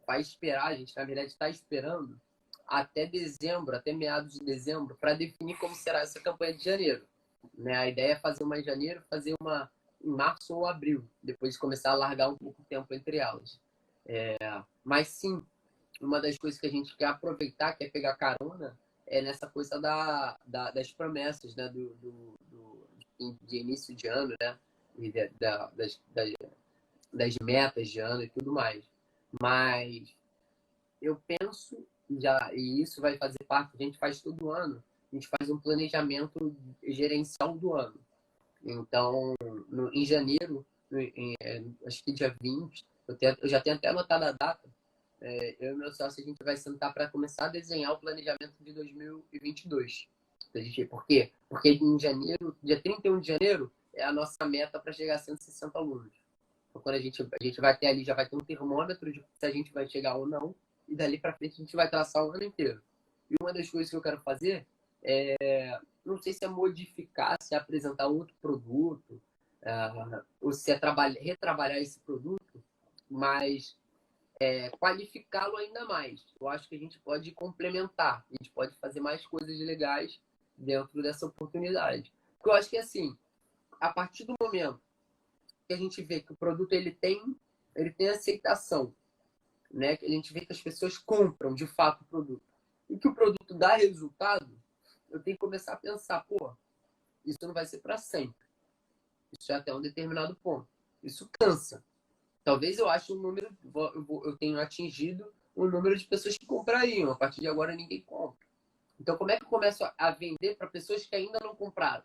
vai esperar, a gente na verdade está esperando até dezembro, até meados de dezembro, para definir como será essa campanha de janeiro. Né? A ideia é fazer uma em janeiro, fazer uma em março ou abril, depois de começar a largar um pouco o tempo entre elas. Mas sim, uma das coisas que a gente quer aproveitar, quer pegar carona, é nessa coisa das promessas, né? De início de ano, né? E das metas de ano e tudo mais. Mas eu penso, e isso vai fazer parte, a gente faz todo ano, a gente faz um planejamento gerencial do ano. Então, em janeiro, acho que dia 20, eu já tenho até anotado a data, eu e meu sócio, a gente vai sentar para começar a desenhar o planejamento de 2022. Por quê? Porque em janeiro, dia 31 de janeiro, é a nossa meta para chegar a 160 alunos. Então, quando a gente vai ter ali, já vai ter um termômetro de se a gente vai chegar ou não, e dali para frente a gente vai traçar o ano inteiro. E uma das coisas que eu quero fazer não sei se é modificar, se é apresentar outro produto, ou se é retrabalhar esse produto, mas qualificá-lo ainda mais. Eu acho que a gente pode complementar, a gente pode fazer mais coisas legais dentro dessa oportunidade. Porque eu acho que, assim, a partir do momento que a gente vê que o produto ele tem aceitação, né? Que a gente vê que as pessoas compram de fato o produto e que o produto dá resultado, eu tenho que começar a pensar, pô, isso não vai ser para sempre. Isso é até um determinado ponto. Isso cansa. Talvez eu ache um número, eu tenho atingido um número de pessoas que comprariam. A partir de agora ninguém compra. Então como é que eu começo a vender para pessoas que ainda não compraram?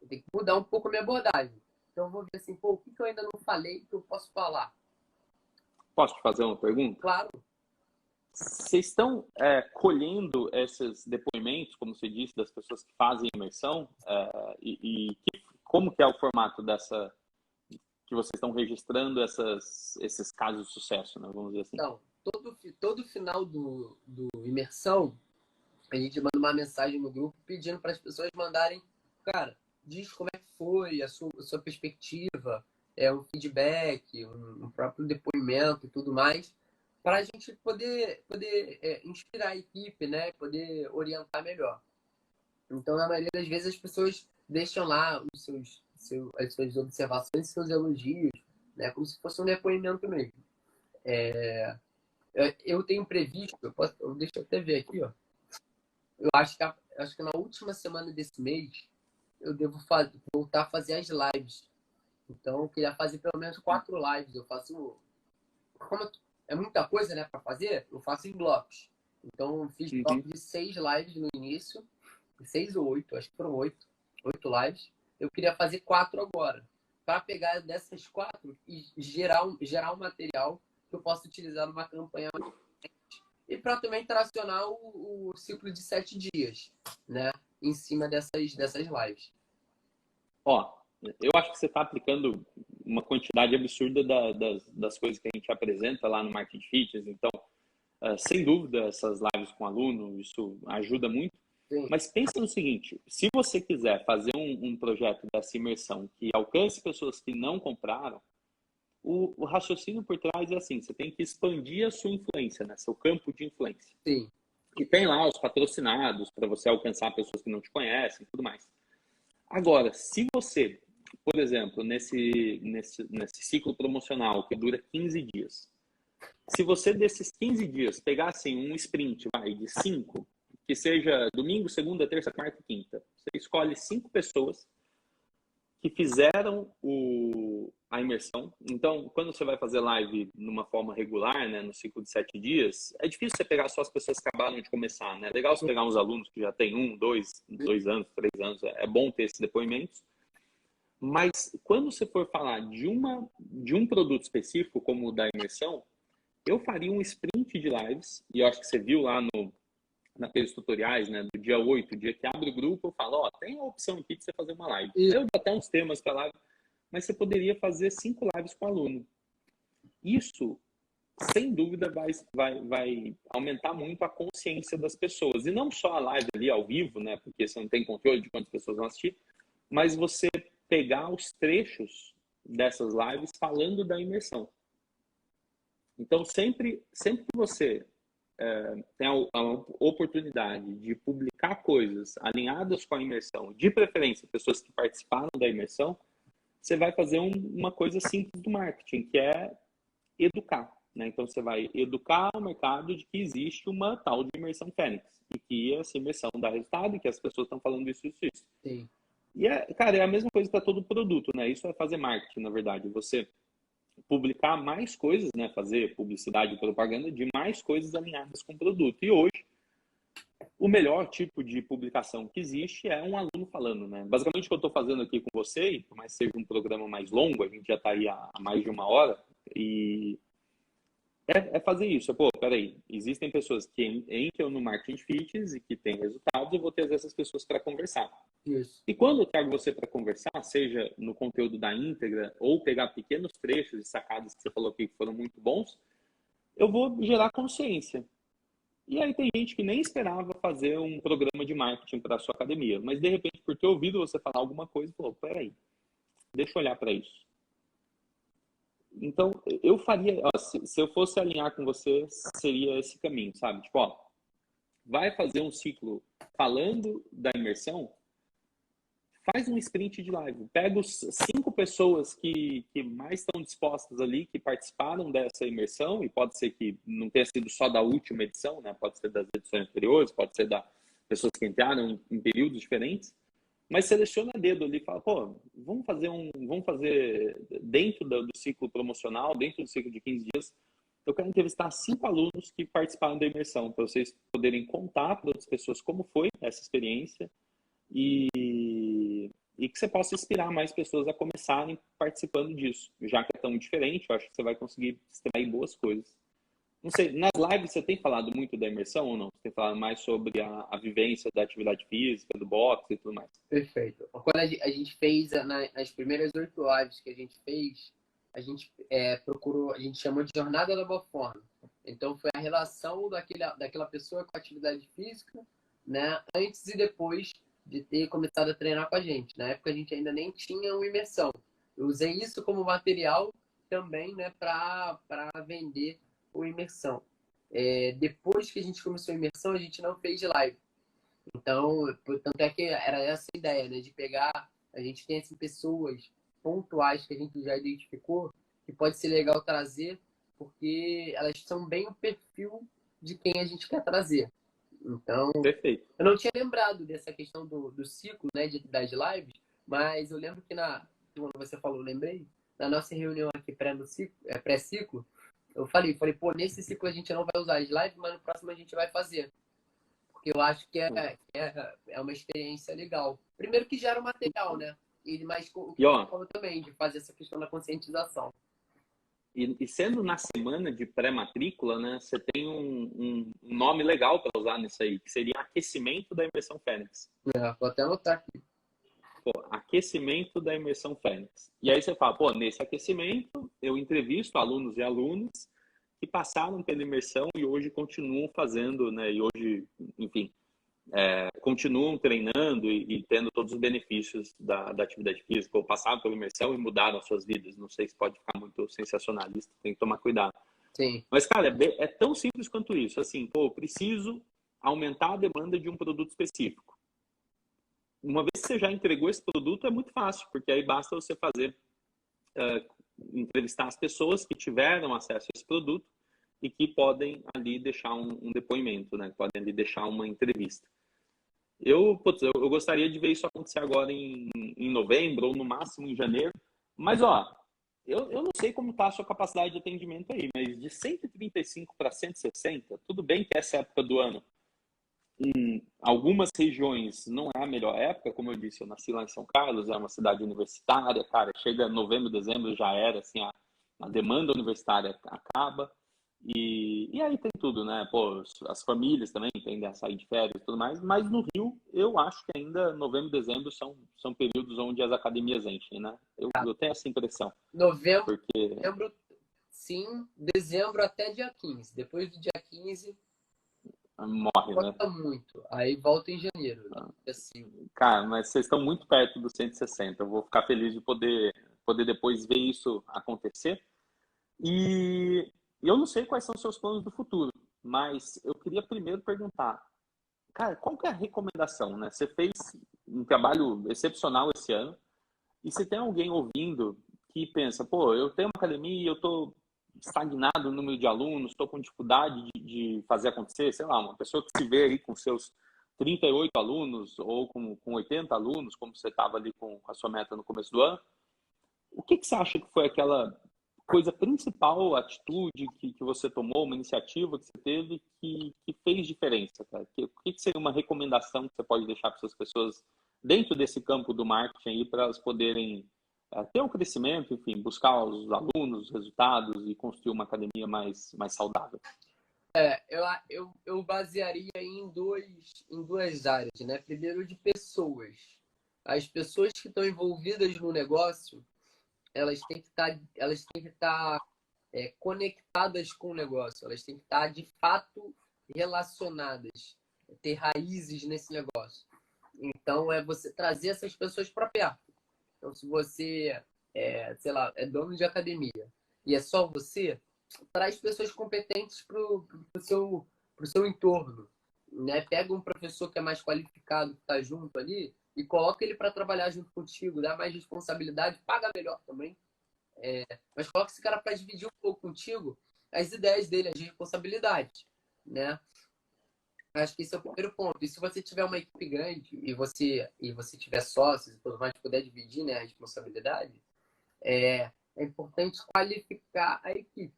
Eu tenho que mudar um pouco a minha abordagem. Então eu vou ver assim, pô, o que eu ainda não falei que eu posso falar? Posso te fazer uma pergunta? Claro. Vocês estão colhendo esses depoimentos, como você disse, das pessoas que fazem imersão? Como que é o formato dessa que vocês estão registrando esses casos de sucesso, né? Vamos dizer assim. Então, todo final do imersão, a gente manda uma mensagem no grupo pedindo para as pessoas mandarem, cara, diz como é que foi a sua perspectiva, um feedback, um próprio depoimento e tudo mais, para a gente poder inspirar a equipe, né? Poder orientar melhor. Então, na maioria das vezes, as pessoas deixam lá as suas observações, seus elogios, né? Como se fosse um depoimento mesmo. Eu tenho previsto, deixa eu até ver aqui, ó. Eu acho que na última semana desse mês eu devo voltar a fazer as lives. Então, eu queria fazer pelo menos 4 lives. Eu faço... Como é muita coisa, né, para fazer, eu faço em blocos. Então, eu fiz bloco de 6 lives no início. 6 ou 8, acho que foram 8 lives. Eu queria fazer 4 agora. Para pegar dessas 4 e gerar um material que eu possa utilizar numa campanha mais e para também tracionar o ciclo de 7 dias, né? Em cima dessas lives. Ó, eu acho que você está aplicando uma quantidade absurda das coisas que a gente apresenta lá no Marketing Fitness. Então, sem dúvida, essas lives com aluno, isso ajuda muito. Sim. Mas pensa no seguinte, se você quiser fazer um projeto dessa imersão que alcance pessoas que não compraram, o raciocínio por trás é assim, você tem que expandir a sua influência, né? Seu campo de influência. Sim. E tem lá os patrocinados para você alcançar pessoas que não te conhecem e tudo mais. Agora, se você, por exemplo, nesse ciclo promocional que dura 15 dias, se você desses 15 dias pegasse um sprint de 5, que seja domingo, segunda, terça, quarta e quinta, você escolhe 5 pessoas que fizeram a imersão. Então, quando você vai fazer live numa forma regular, né, no ciclo de 7 dias, é difícil você pegar só as pessoas que acabaram de começar, né? É legal você pegar uns alunos que já têm 1, 2 anos, 3 anos, é bom ter esses depoimentos. Mas quando você for falar de um produto específico, como o da imersão, eu faria um sprint de lives, e eu acho que você viu lá naqueles tutoriais, né, do dia 8, dia que abre o grupo, eu falo, ó, tem a opção aqui de você fazer uma live. Eu dou até uns temas para live, mas você poderia fazer 5 lives com o aluno. Isso, sem dúvida, vai aumentar muito a consciência das pessoas. E não só a live ali ao vivo, né, porque você não tem controle de quantas pessoas vão assistir, mas você pegar os trechos dessas lives falando da imersão. Então, sempre que você tem a oportunidade de publicar coisas alinhadas com a imersão, de preferência pessoas que participaram da imersão, você vai fazer uma coisa simples do marketing, que é educar, né? Então você vai educar o mercado de que existe uma tal de imersão Fênix e que essa imersão dá resultado e que as pessoas estão falando isso. Sim. E cara, é a mesma coisa para todo produto, né? Isso é fazer marketing, na verdade. Você publicar mais coisas, né? Fazer publicidade e propaganda de mais coisas alinhadas com o produto. E hoje, o melhor tipo de publicação que existe é um aluno falando, né? Basicamente, o que eu estou fazendo aqui com você, e por mais que seja um programa mais longo, a gente já está aí há mais de 1 hora, e é fazer isso. Pô, peraí, existem pessoas que entram no Marketing Fitness e que têm resultados, eu vou ter essas pessoas para conversar. Isso. E quando eu trago você para conversar, seja no conteúdo da íntegra ou pegar pequenos trechos e sacadas que você falou aqui que foram muito bons, eu vou gerar consciência. E aí tem gente que nem esperava fazer um programa de marketing para a sua academia, mas de repente, por ter ouvido você falar alguma coisa, falou, peraí, deixa eu olhar para isso. Então, eu faria, ó, se eu fosse alinhar com você, seria esse caminho, sabe? Tipo, ó, vai fazer um ciclo falando da imersão, faz um sprint de live. Pega os 5 pessoas que mais estão dispostas ali, que participaram dessa imersão, e pode ser que não tenha sido só da última edição, né? Pode ser das edições anteriores, pode ser da pessoas que entraram em períodos diferentes, mas seleciona a dedo ali e fala, pô, vamos fazer dentro do ciclo promocional, dentro do ciclo de 15 dias, eu quero entrevistar 5 alunos que participaram da imersão, para vocês poderem contar para outras pessoas como foi essa experiência e que você possa inspirar mais pessoas a começarem participando disso. Já que é tão diferente, eu acho que você vai conseguir extrair boas coisas. Não sei, nas lives você tem falado muito da imersão ou não? Você tem falado mais sobre a vivência da atividade física, do boxe e tudo mais? Perfeito. Quando a gente fez, nas primeiras 8 lives que a gente fez, a gente procurou, a gente chamou de Jornada da Boa Forma. Então, foi a relação daquela pessoa com a atividade física, né, antes e depois de ter começado a treinar com a gente. Na época, a gente ainda nem tinha uma imersão. Eu usei isso como material também, né, para vender o imersão. Depois que a gente começou a imersão, a gente não fez live. Então, tanto é que era essa a ideia, né, de pegar, a gente tem assim, pessoas pontuais que a gente já identificou, que pode ser legal trazer, porque elas são bem o perfil de quem a gente quer trazer. Então, Perfeito. eu não tinha lembrado dessa questão do ciclo, né, das lives, mas eu lembro que quando você falou, lembrei, na nossa reunião aqui pré-ciclo, eu falei, pô, nesse ciclo a gente não vai usar as lives, mas no próximo a gente vai fazer. Porque eu acho que é uma experiência legal. Primeiro que gera o material, né? Mas o que você falou também, de fazer essa questão da conscientização. E sendo na semana de pré-matrícula, né, você tem um nome legal para usar nisso aí, que seria aquecimento da imersão Fênix. Vou até anotar aqui. Pô, aquecimento da imersão Fênix. E aí você fala, pô, nesse aquecimento eu entrevisto alunos e alunas que passaram pela imersão e hoje continuam fazendo, né, e hoje, enfim, continuam treinando e tendo todos os benefícios da atividade física, ou passaram pela imersão e mudaram as suas vidas. Não sei se pode ficar muito sensacionalista, tem que tomar cuidado. Sim. Mas, cara, é tão simples quanto isso. Assim, pô, preciso aumentar a demanda de um produto específico. Uma vez que você já entregou esse produto, é muito fácil, porque aí basta você fazer, entrevistar as pessoas que tiveram acesso a esse produto e que podem ali deixar um depoimento, né? Podem ali deixar uma entrevista. Eu gostaria de ver isso acontecer agora em novembro ou no máximo em janeiro. Mas, ó, eu não sei como está a sua capacidade de atendimento aí, mas de 135 para 160, tudo bem que essa época do ano, em algumas regiões, não é a melhor época. Como eu disse, eu nasci lá em São Carlos, é uma cidade universitária, cara, chega novembro, dezembro, já era, assim, a demanda universitária acaba. E aí tem tudo, né? Pô, as famílias também tendem a sair de férias e tudo mais, mas no Rio, eu acho que ainda novembro e dezembro são períodos onde as academias enchem, né? Eu tenho essa impressão. Novembro, sim, dezembro até dia 15. Depois do dia 15, morre, né? volta muito. Aí volta em janeiro. Assim. Cara, mas vocês estão muito perto dos 160. Eu vou ficar feliz de poder depois ver isso acontecer. E eu não sei quais são os seus planos do futuro, mas eu queria primeiro perguntar, cara, qual que é a recomendação, né? Você fez um trabalho excepcional esse ano, e se tem alguém ouvindo que pensa, pô, eu tenho uma academia, eu estou estagnado no número de alunos, estou com dificuldade de fazer acontecer, sei lá, uma pessoa que se vê aí com seus 38 alunos ou com 80 alunos, como você estava ali com a sua meta no começo do ano, o que você acha que foi aquela coisa principal, atitude que você tomou, uma iniciativa que você teve que fez diferença, cara? O que seria uma recomendação que você pode deixar para essas pessoas dentro desse campo do marketing aí para elas poderem ter um crescimento, enfim, buscar os alunos, os resultados e construir uma academia mais saudável? Eu basearia em duas áreas, né? Primeiro, de pessoas. As pessoas que estão envolvidas no negócio, elas têm que estar conectadas com o negócio, elas têm que estar de fato relacionadas, ter raízes nesse negócio. Então, é você trazer essas pessoas para perto. Então, se você sei lá, é dono de academia e é só você, traz pessoas competentes para o seu entorno, né? Pega um professor que é mais qualificado, que está junto ali, e coloca ele para trabalhar junto contigo, dá mais responsabilidade, paga melhor também. Mas coloca esse cara para dividir um pouco contigo as ideias dele, as responsabilidades, né? Acho que esse é o primeiro ponto. E se você tiver uma equipe grande e você tiver sócios e tudo mais, puder dividir, né, a responsabilidade, é importante qualificar a equipe.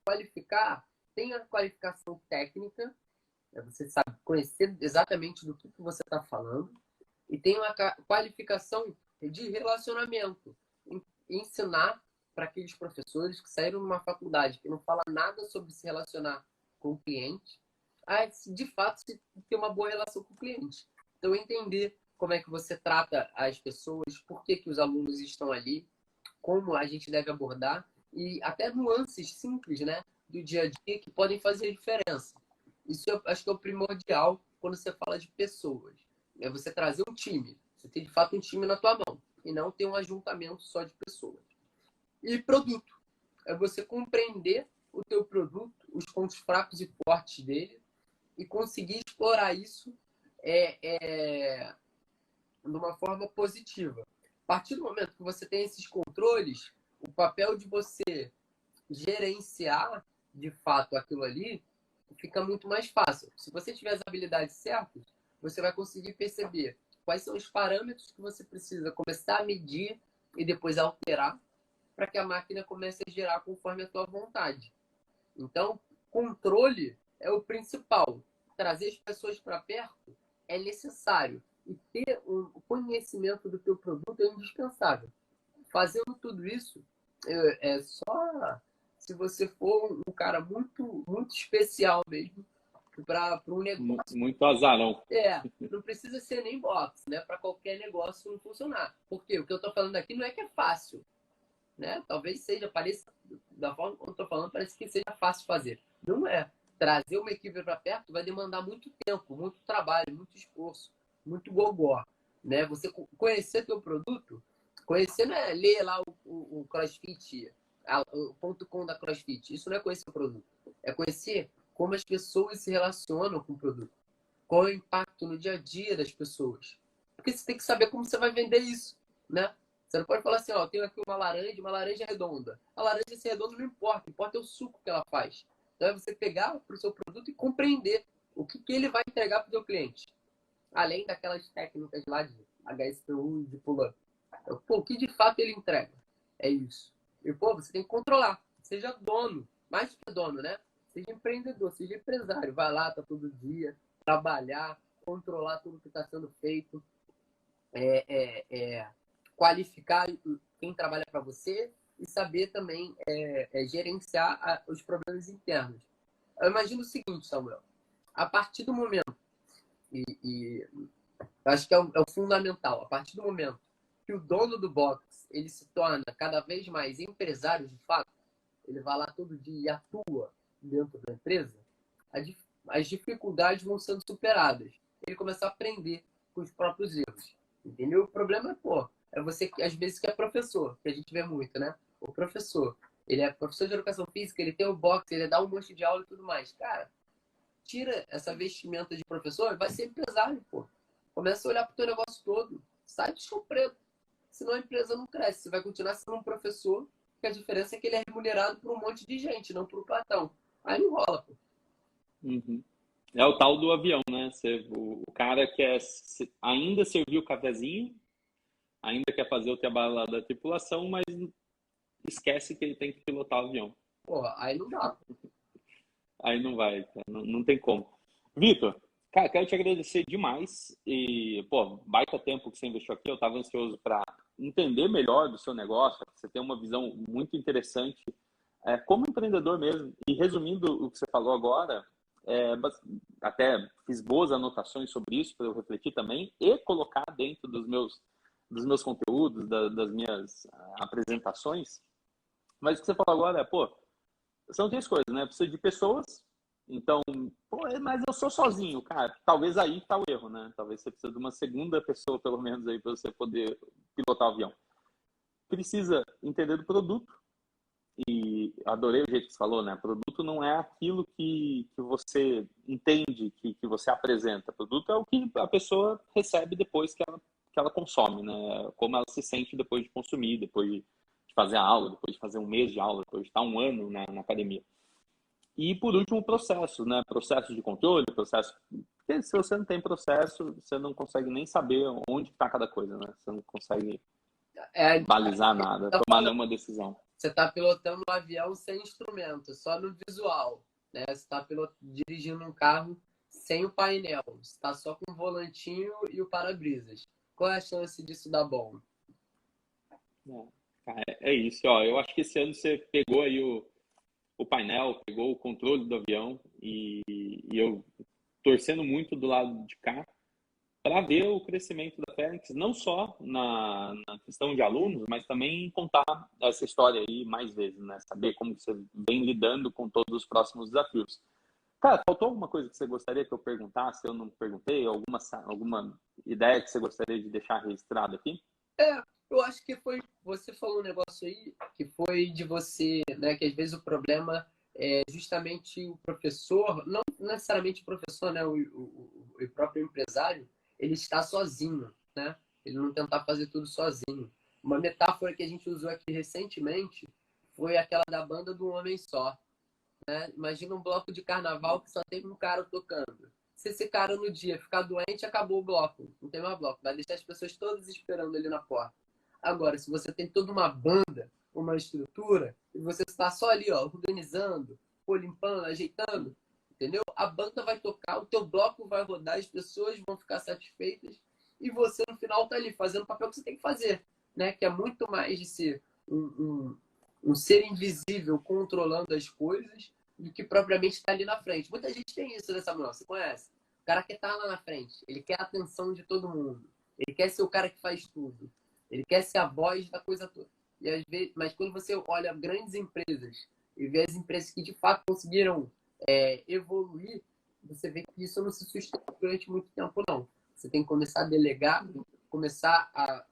Qualificar, tem a qualificação técnica, né, você sabe conhecer exatamente do que você está falando, e tem uma qualificação de relacionamento. Ensinar para aqueles professores que saíram de uma faculdade que não fala nada sobre se relacionar com o cliente, a de fato ter uma boa relação com o cliente. Então, entender como é que você trata as pessoas, por que os alunos estão ali, como a gente deve abordar, e até nuances simples, né, do dia a dia que podem fazer diferença. Isso eu acho que é o primordial quando você fala de pessoas. É você trazer um time. Você tem, de fato, um time na tua mão. E não ter um ajuntamento só de pessoas. E produto. É você compreender o teu produto, os pontos fracos e fortes dele, e conseguir explorar isso de uma forma positiva. A partir do momento que você tem esses controles, o papel de você gerenciar, de fato, aquilo ali, fica muito mais fácil. Se você tiver as habilidades certas, você vai conseguir perceber quais são os parâmetros que você precisa começar a medir e depois alterar para que a máquina comece a gerar conforme a tua vontade. Então, controle é o principal. Trazer as pessoas para perto é necessário. E ter um conhecimento do teu produto é indispensável. Fazendo tudo isso, é só se você for um cara muito, muito especial mesmo para um negócio. Muito azarão. Não precisa ser nem box, né? Para qualquer negócio não funcionar. Porque o que eu estou falando aqui não é que é fácil, né? Talvez pareça, da forma como eu estou falando, parece que seja fácil fazer. Não é. Trazer uma equipe para perto vai demandar muito tempo, muito trabalho, muito esforço, muito gogó, né? Você conhecer teu produto, conhecer não é ler lá o CrossFit, o .com da CrossFit. Isso não é conhecer o produto. É conhecer como as pessoas se relacionam com o produto. Qual é o impacto no dia a dia das pessoas. Porque você tem que saber como você vai vender isso, né? Você não pode falar assim, ó, eu tenho aqui uma laranja redonda. A laranja ser redonda não importa, importa é o suco que ela faz. Então é você pegar para o seu produto e compreender o que ele vai entregar para o seu cliente. Além daquelas técnicas lá de HSPU e de pull-up. O que de fato ele entrega? É isso. E, você tem que controlar. Seja dono. Mais que dono, né? Seja empreendedor, seja empresário. Vai lá, tá todo dia. Trabalhar, controlar tudo que está sendo feito. Qualificar quem trabalha para você e saber também gerenciar os problemas internos. Eu imagino o seguinte, Samuel. A partir do momento, e acho que é o fundamental, a partir do momento que o dono do box ele se torna cada vez mais empresário de fato, ele vai lá todo dia e atua dentro da empresa, as dificuldades vão sendo superadas. Ele começa a aprender com os próprios erros. Entendeu? O problema é você que às vezes que é professor, que a gente vê muito, né? O professor, ele é professor de educação física, ele tem o box, ele dá um monte de aula e tudo mais. Cara, tira essa vestimenta de professor e vai ser empresário, Começa a olhar pro teu negócio todo. Sai do chão preto. Senão a empresa não cresce. Você vai continuar sendo um professor, que a diferença é que ele é remunerado por um monte de gente, não por um patrão. Aí não rola, Uhum. É o tal do avião, né? O cara quer ainda servir o cafezinho, ainda quer fazer o trabalho lá da tripulação, mas esquece que ele tem que pilotar o avião. Aí não dá. Aí não vai, não tem como. Vitor, cara, quero te agradecer demais e, baita tempo que você investiu aqui, eu estava ansioso para entender melhor do seu negócio, você tem uma visão muito interessante como empreendedor mesmo. E resumindo o que você falou agora, até fiz boas anotações sobre isso para eu refletir também e colocar dentro dos meus conteúdos, das minhas apresentações. Mas o que você falou agora são três coisas, né? Precisa de pessoas. Então, mas eu sou sozinho, cara. Talvez aí está o erro, né? Talvez você precise de uma segunda pessoa, pelo menos, aí para você poder pilotar o avião. Precisa entender do produto. E adorei o jeito que você falou, né? Produto não é aquilo que você entende, que você apresenta. Produto é o que a pessoa recebe depois que ela que ela consome, né? Como ela se sente depois de consumir, depois de fazer a aula, depois de fazer um mês de aula, depois de estar um ano na academia. E, por último, o processo, né? Processo de controle, processo... Porque se você não tem processo, você não consegue nem saber onde está cada coisa, né? Você não consegue balizar nada, tomar nenhuma decisão. Você está pilotando um avião sem instrumento, só no visual, né? Você está dirigindo um carro sem o painel, você está só com o volantinho e o para-brisas. Qual é a chance disso dar bom? É isso, ó. Eu acho que esse ano você pegou aí o painel, pegou o controle do avião e eu torcendo muito do lado de cá para ver o crescimento da Fênix, não só na questão de alunos, mas também contar essa história aí mais vezes, né? Saber como você vem lidando com todos os próximos desafios. Cara, faltou alguma coisa que você gostaria que eu perguntasse? Eu não perguntei? Alguma ideia que você gostaria de deixar registrado aqui? Eu acho que você falou um negócio aí, que foi de você, né, que às vezes o problema é justamente o professor, não necessariamente o professor, né, o próprio empresário, ele está sozinho, né? Ele não tentar fazer tudo sozinho. Uma metáfora que a gente usou aqui recentemente foi aquela da banda do homem só, né? Imagina um bloco de carnaval que só tem um cara tocando. Se esse cara no dia ficar doente, acabou o bloco. Não tem mais bloco. Vai deixar as pessoas todas esperando ali na porta. Agora, se você tem toda uma banda, uma estrutura, e você está só ali, ó, organizando, limpando, ajeitando, entendeu? A banda vai tocar, o teu bloco vai rodar, as pessoas vão ficar satisfeitas e você, no final, tá ali fazendo o papel que você tem que fazer, né? Que é muito mais de ser um ser invisível controlando as coisas do que propriamente estar ali na frente. Muita gente tem isso, né, Samuel? Você conhece? O cara quer estar lá na frente, ele quer a atenção de todo mundo, ele quer ser o cara que faz tudo. Ele quer ser a voz da coisa toda. E às vezes, mas quando você olha grandes empresas e vê as empresas que de fato conseguiram evoluir, você vê que isso não se sustenta durante muito tempo, não. Você tem que começar a delegar, começar a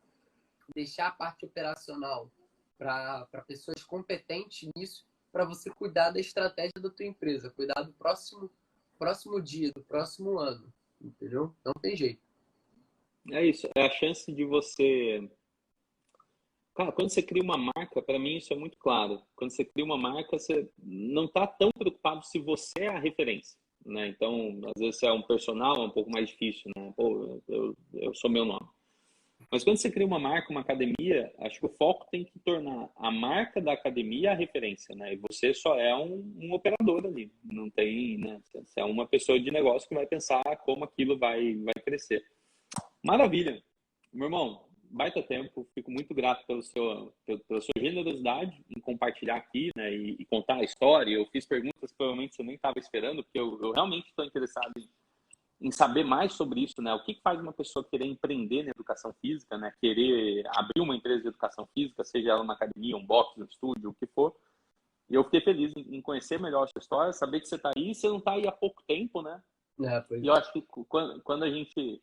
deixar a parte operacional para pessoas competentes nisso, para você cuidar da estratégia da tua empresa, cuidar do próximo dia, do próximo ano, entendeu? Não tem jeito. É isso, é a chance de você... Cara, quando você cria uma marca, para mim isso é muito claro. Quando você cria uma marca, você não está tão preocupado se você é a referência, né? Então, às vezes, se é um personal, é um pouco mais difícil, né? Pô, eu sou meu nome. Mas quando você cria uma marca, uma academia, acho que o foco tem que tornar a marca da academia a referência, né? E você só é um operador ali. Não tem, né? Você é uma pessoa de negócio que vai pensar como aquilo vai crescer. Maravilha. Meu irmão, baita tempo. Fico muito grato pela sua generosidade em compartilhar aqui, né? E contar a história. Eu fiz perguntas que provavelmente você nem estava esperando, porque eu realmente estou interessado em saber mais sobre isso, né? O que faz uma pessoa querer empreender na educação física, né? Querer abrir uma empresa de educação física, seja ela uma academia, um box, um estúdio, o que for. E eu fiquei feliz em conhecer melhor a sua história, saber que você está aí. Você não está aí há pouco tempo, né? E eu acho que quando a gente...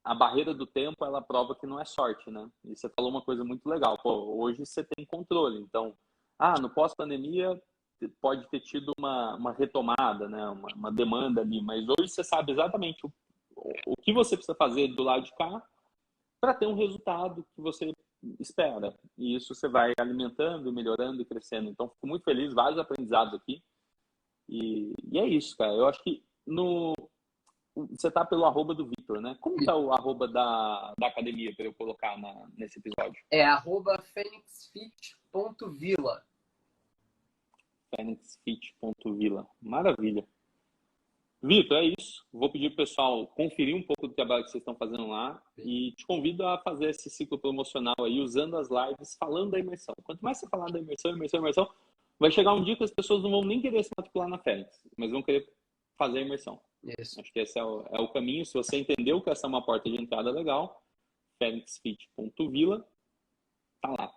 A barreira do tempo, ela prova que não é sorte, né? E você falou uma coisa muito legal. Pô, hoje você tem controle. Então, no pós-pandemia pode ter tido uma retomada, né? Uma demanda ali. Mas hoje você sabe exatamente o que você precisa fazer do lado de cá para ter um resultado que você espera. E isso você vai alimentando, melhorando e crescendo. Então, fico muito feliz. Vários aprendizados aqui. E é isso, cara. Eu acho que você tá pelo arroba do Vitor, né? Como tá o arroba da academia para eu colocar nesse episódio? É @fenixfit.vila. fenixfit.vila. Maravilha. Vitor, é isso. Vou pedir pro pessoal conferir um pouco do trabalho que vocês estão fazendo lá e te convido a fazer esse ciclo promocional aí, usando as lives, falando da imersão. Quanto mais você falar da imersão, vai chegar um dia que as pessoas não vão nem querer se matricular na Fênix, mas vão querer fazer a imersão. Isso. Acho que esse é o caminho. Se você entendeu que essa é uma porta de entrada legal, fenixfit.vila, tá lá.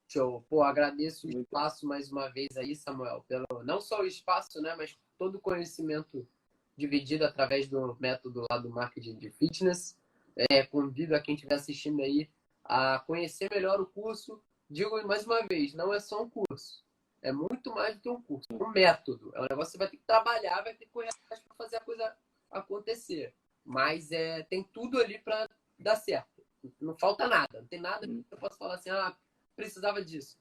Show. Pô, agradeço o espaço mais uma vez aí, Samuel, pelo não só o espaço, né, mas todo o conhecimento dividido através do método lá do marketing de fitness. Convido a quem estiver assistindo aí a conhecer melhor o curso. Digo mais uma vez, não é só um curso. É muito mais do que um curso. Um método. É um negócio que você vai ter que trabalhar, vai ter que correr atrás para fazer a coisa acontecer. Mas tem tudo ali para dá certo. Não falta nada, não tem nada que eu possa falar assim, precisava disso.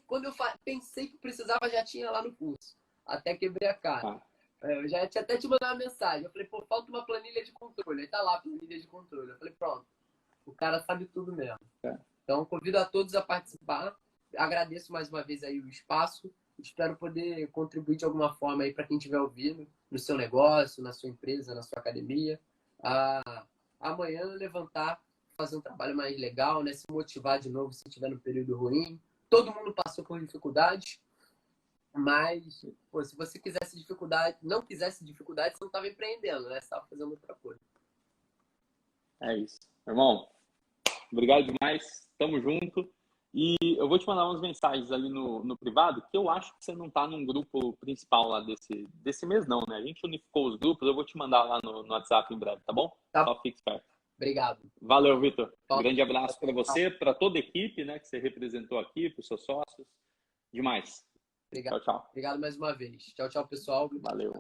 Quando eu pensei que precisava, já tinha lá no curso. Até quebrei a cara. Eu já tinha até te mandado uma mensagem. Eu falei, pô, falta uma planilha de controle. Aí tá lá a planilha de controle. Eu falei, pronto, o cara sabe tudo mesmo. Então, convido a todos a participar. Agradeço mais uma vez aí o espaço. Espero poder contribuir de alguma forma aí para quem estiver ouvindo, no seu negócio, na sua empresa, na sua academia. Amanhã levantar, fazer um trabalho mais legal, né? Se motivar de novo se estiver no período ruim. Todo mundo passou por dificuldades, mas pô, se você quisesse dificuldade, não quisesse dificuldade, você não estava empreendendo, né? Você estava fazendo outra coisa. É isso. Irmão, obrigado demais. Tamo junto. E eu vou te mandar umas mensagens ali no privado, que eu acho que você não tá num grupo principal lá desse mês, não, né? A gente unificou os grupos, eu vou te mandar lá no WhatsApp em breve, tá bom? Tá. Só fique esperto. Obrigado. Valeu, Vitor. Um grande abraço para você, para toda a equipe, né, que você representou aqui, para os seus sócios. Demais. Obrigado. Tchau, tchau. Obrigado mais uma vez. Tchau, tchau, pessoal. Valeu.